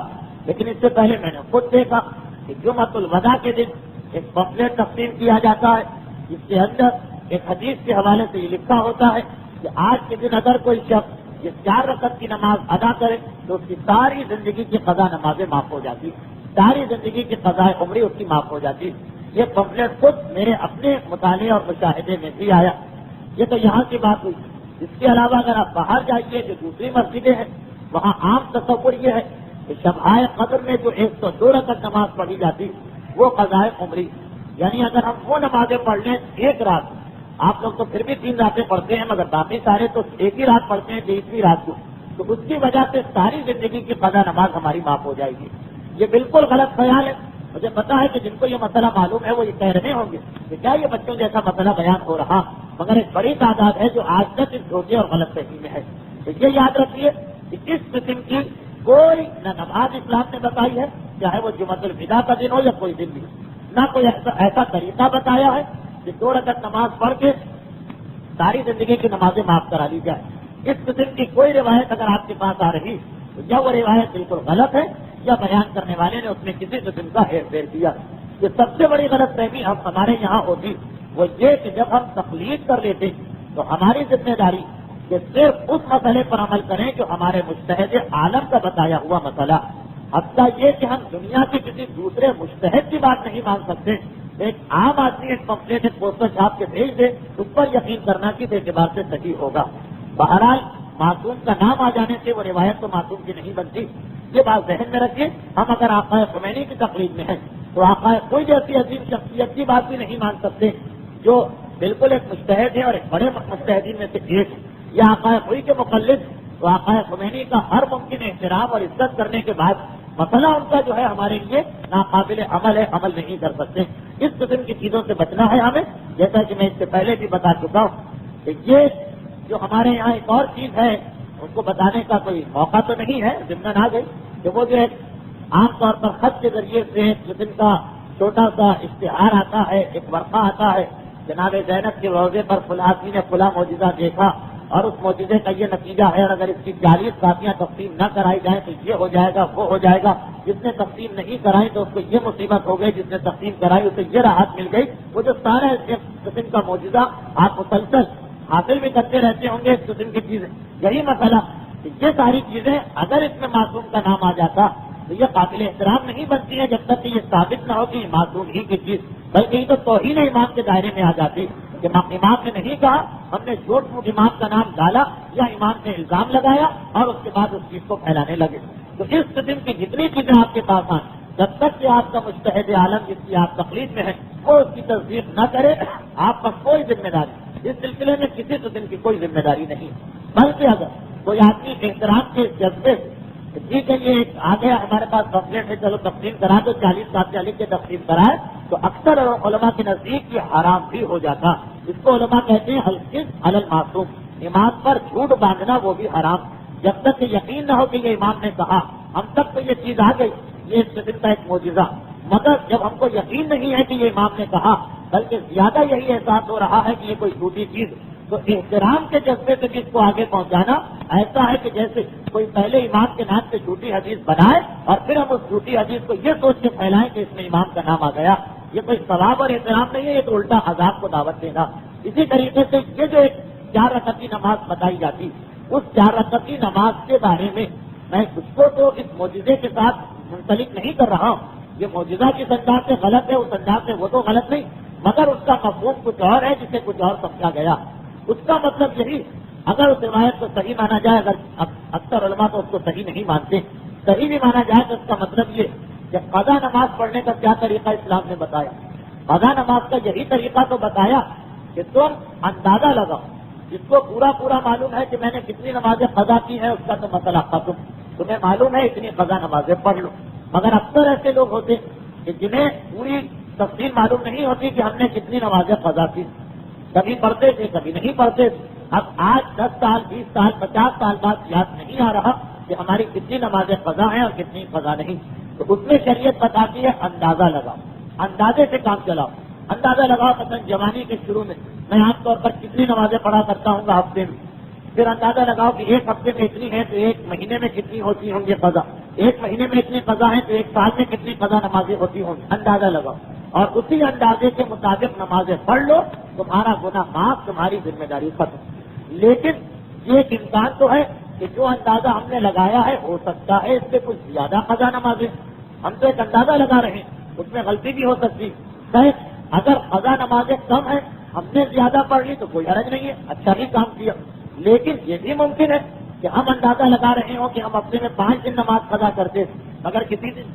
[SPEAKER 2] لیکن اس سے پہلے میں نے خود دیکھا کہ جمعۃ الوداع کے دن ایک پمفلیٹ تقسیم کیا جاتا ہے جس کے اندر ایک حدیث کے حوالے سے یہ لکھا ہوتا ہے کہ آج کے دن اگر کوئی شخص یہ 4 رکعت کی نماز ادا کرے تو اس کی ساری زندگی کی قضا نمازیں معاف ہو جاتی، ساری زندگی کی قضاء عمری اس کی معاف ہو جاتی۔ یہ پمفلیٹ خود میرے اپنے مطالعے اور مشاہدے میں بھی آیا۔ یہ تو یہاں کی بات ہوئی۔ اس کے علاوہ اگر آپ باہر جائیے جو دوسری مسجدیں ہیں وہاں عام تصور یہ ہے کہ شبائے قدر میں جو 102 رکعت نماز پڑھی جاتی وہ قضاء عمری، یعنی اگر ہم وہ نمازیں پڑھ لیں ایک رات، آپ لوگ تو پھر بھی 3 راتیں پڑھتے ہیں مگر باقی سارے تو ایک ہی رات پڑھتے ہیں 23ویں رات کو، تو اس کی وجہ سے ساری زندگی کی قضا نماز ہماری معاف ہو جائے گی۔ یہ بالکل غلط خیال ہے۔ مجھے پتا ہے کہ جن کو یہ مسئلہ معلوم ہے وہ یہ کہہ رہے ہوں گے کہ کیا یہ بچوں جیسا مسئلہ بیان ہو رہا، مگر ایک بڑی تعداد ہے جو آج تک اس دھوکے اور غلط فہمی میں ہے۔ تو یہ یاد رکھیے کہ اس قسم کی کوئی نہ نماز اسلام نے بتائی ہے، چاہے وہ جمعۃ الوداع کا دن ہو یا کوئی دن بھی، نہ کوئی ایسا طریقہ بتایا ہے کہ 2 رکعت نماز پڑھ کے ساری زندگی کی نمازیں معاف کرا لی جائے۔ اس قسم کی کوئی روایت اگر آپ کے پاس آ رہی تو یا وہ روایت بالکل غلط ہے یا بیان کرنے والے نے اس میں کسی قسم کا ہیر پھیر کیا۔ یہ سب سے بڑی غلط فہمی ہمارے یہاں ہوتی وہ یہ کہ جب ہم تقلید کر لیتے تو ہماری ذمہ داری کہ صرف اس مسئلے پر عمل کریں جو ہمارے مجتہد عالم کا بتایا ہوا مسئلہ، حتیٰ یہ کہ ہم دنیا کے کسی دوسرے مجتہد کی بات نہیں مان سکتے۔ ایک عام آدمی ایک پمفلیٹ ایک پوسٹر چھاپ کے بھیج دے اس پر یقین کرنا کس اعتبار سے صحیح ہوگا۔ بہرحال معصوم کا نام آ جانے سے وہ روایت تو معصوم کی نہیں بنتی، یہ بات ذہن میں رکھیے۔ ہم اگر آقا خمینی کی تقلید میں ہیں تو آقا کوئی جیسی عظیم شخصیت کی بات بھی نہیں مان سکتے جو بالکل ایک مجتہد ہے اور ایک بڑے مجتہدین میں سے ایک ہے، یا آقا کوئی کے مقلد تو آقا خمینی کا ہر ممکن احترام اور عزت کرنے کے بعد مسئلہ ان کا جو ہے ہمارے لیے ناقابل عمل ہے، عمل نہیں کر سکتے۔ اس قسم کی چیزوں سے بچنا ہے ہمیں، جیسا کہ میں اس سے پہلے بھی بتا چکا ہوں کہ یہ جو ہمارے یہاں ایک اور چیز ہے اس کو بتانے کا کوئی موقع تو نہیں ہے، ضمن آ گئی کہ وہ جو ہے عام طور پر خط کے ذریعے سے قسم کا چھوٹا سا اشتہار آتا ہے، ایک ورقہ آتا ہے، جناب زینب کے روضے پر فلاں آدمی نے فلاں معجزہ دیکھا اور اس معجزے کا یہ نتیجہ ہے، اور اگر اس کی 40 کاپیاں تقسیم نہ کرائی جائیں تو یہ ہو جائے گا وہ ہو جائے گا، جس نے تقسیم نہیں کرائی تو اس کو یہ مصیبت ہو گئی، جس نے تقسیم کرائی اسے یہ راحت مل گئی۔ وہ جو سارا ایک قسم کا معجزہ آپ مسلسل حاصل بھی کرتے رہتے ہوں گے، اس قسم کی چیزیں، یہی مسئلہ کہ یہ ساری چیزیں اگر اس میں معصوم کا نام آ جاتا تو یہ قابل احترام نہیں بنتی ہے جب تک کہ یہ ثابت نہ ہو کہ یہ معصوم ہی کی چیز، بلکہ یہ تو توہین امام کے دائرے میں آ جاتی کہ امام نے نہیں کہا، ہم نے جھوٹ موٹ امام کا نام ڈالا یا امام نے الزام لگایا اور اس کے بعد اس چیز کو پھیلانے لگے۔ تو اس قسم کی جتنی چیزیں آپ کے پاس آئیں، جب تک کہ آپ کا مجتہد عالم جس کی آپ تقلید میں ہے وہ اس کی تصدیق نہ کرے، آپ پر کوئی ذمہ داری اس سلسلے میں کسی قسم کی کوئی ذمہ داری نہیں۔ بلکہ اگر کوئی آدمی احترام کے جذبے ٹھیک ہے یہ آ گیا ہمارے پاس کمپلیٹ ہے چلو تقسیم کرا دو 40 کاپیاں لکھ کے تقسیم کرائے، تو اکثر علماء کے نزدیک یہ حرام بھی ہو جاتا۔ اس کو علماء کہتے ہیں القذف علی المعصوم، امام پر جھوٹ باندھنا وہ بھی حرام، جب تک کہ یقین نہ ہو کہ یہ امام نے کہا۔ ہم تک تو یہ چیز آ گئی، یہ اس قسم کا ایک معجزہ، مگر جب ہم کو یقین نہیں ہے کہ یہ امام نے کہا بلکہ زیادہ یہی احساس ہو رہا ہے کہ یہ کوئی جھوٹی چیز، تو احترام کے جذبے سے بھی اس کو آگے پہنچانا ایسا ہے کہ جیسے کوئی پہلے امام کے نام سے جھوٹی حدیث بنائے اور پھر ہم اس جھوٹی حدیث کو یہ سوچ کے پھیلائیں کہ اس میں امام کا نام آ گیا۔ یہ کوئی ثواب اور احترام نہیں ہے، یہ تو الٹا عذاب کو دعوت دینا۔ اسی طریقے سے یہ جو ایک 4 رکعت کی نماز بتائی جاتی، اس 4 رکعت کی نماز کے بارے میں میں اس کو تو اس معجزے کے ساتھ منسلک نہیں کر رہا ہوں، یہ معجزہ کس انداز سے غلط ہے اس انداز سے وہ تو غلط نہیں، مگر اس کا مفہوم کچھ اور ہے جسے کچھ اور سمجھا گیا۔ اس کا مطلب یہی، اگر اس روایت کو صحیح مانا جائے، اگر اکثر علماء تو اس کو صحیح نہیں مانتے، صحیح بھی مانا جائے تو اس کا مطلب یہ کہ قضا نماز پڑھنے کا کیا طریقہ اسلام نے بتایا۔ قضا نماز کا یہی طریقہ تو بتایا کہ تم اندازہ لگاؤ جس کو پورا معلوم ہے کہ میں نے کتنی نمازیں قضا کی ہیں، اس کا تو مسئلہ ختم، تمہیں معلوم ہے اتنی قضا نمازیں پڑھ لو۔ مگر اکثر ایسے لوگ ہوتے کہ جنہیں پوری تفصیل معلوم نہیں ہوتی کہ ہم نے کتنی نمازیں قضا کی، کبھی پڑھتے تھے کبھی نہیں پڑھتے تھے۔ اب آج 10 سال 20 سال 50 سال بعد یاد نہیں آ رہا کہ ہماری کتنی نمازیں قضا ہیں اور کتنی قضا نہیں، تو اس میں شریعت بتاتی ہے اندازہ لگاؤ، اندازے سے کام چلاؤ۔ اندازہ لگاؤ مثلا جوانی کے شروع میں عام طور پر کتنی نمازیں پڑھا کرتا ہوں گا ہفتے میں، پھر اندازہ لگاؤ کہ ایک ہفتے میں اتنی ہے تو ایک مہینے میں کتنی ہوتی ہوں گی قضا، ایک مہینے میں اتنی قضا ہے تو ایک سال میں کتنی قضا نمازیں ہوتی ہوں گی، اندازہ لگاؤ اور اسی اندازے کے مطابق نمازیں پڑھ لو، تمہارا گناہ معاف، تمہاری ذمہ داری ختم۔ لیکن یہ ایک امکان تو ہے کہ جو اندازہ ہم نے لگایا ہے ہو سکتا ہے اس سے کچھ زیادہ قضا نمازیں، ہم تو ایک اندازہ لگا رہے ہیں، اس میں غلطی بھی ہو سکتی ہے۔ اگر قضا نمازیں کم ہیں، ہم نے زیادہ پڑھ لی تو کوئی حرج نہیں ہے، اچھا ہی کام کیا۔ لیکن یہ بھی ممکن ہے کہ ہم اندازہ لگا رہے ہوں کہ ہم ہفتے میں 5 دن نماز قضا کرتے تھے، اگر کسی دن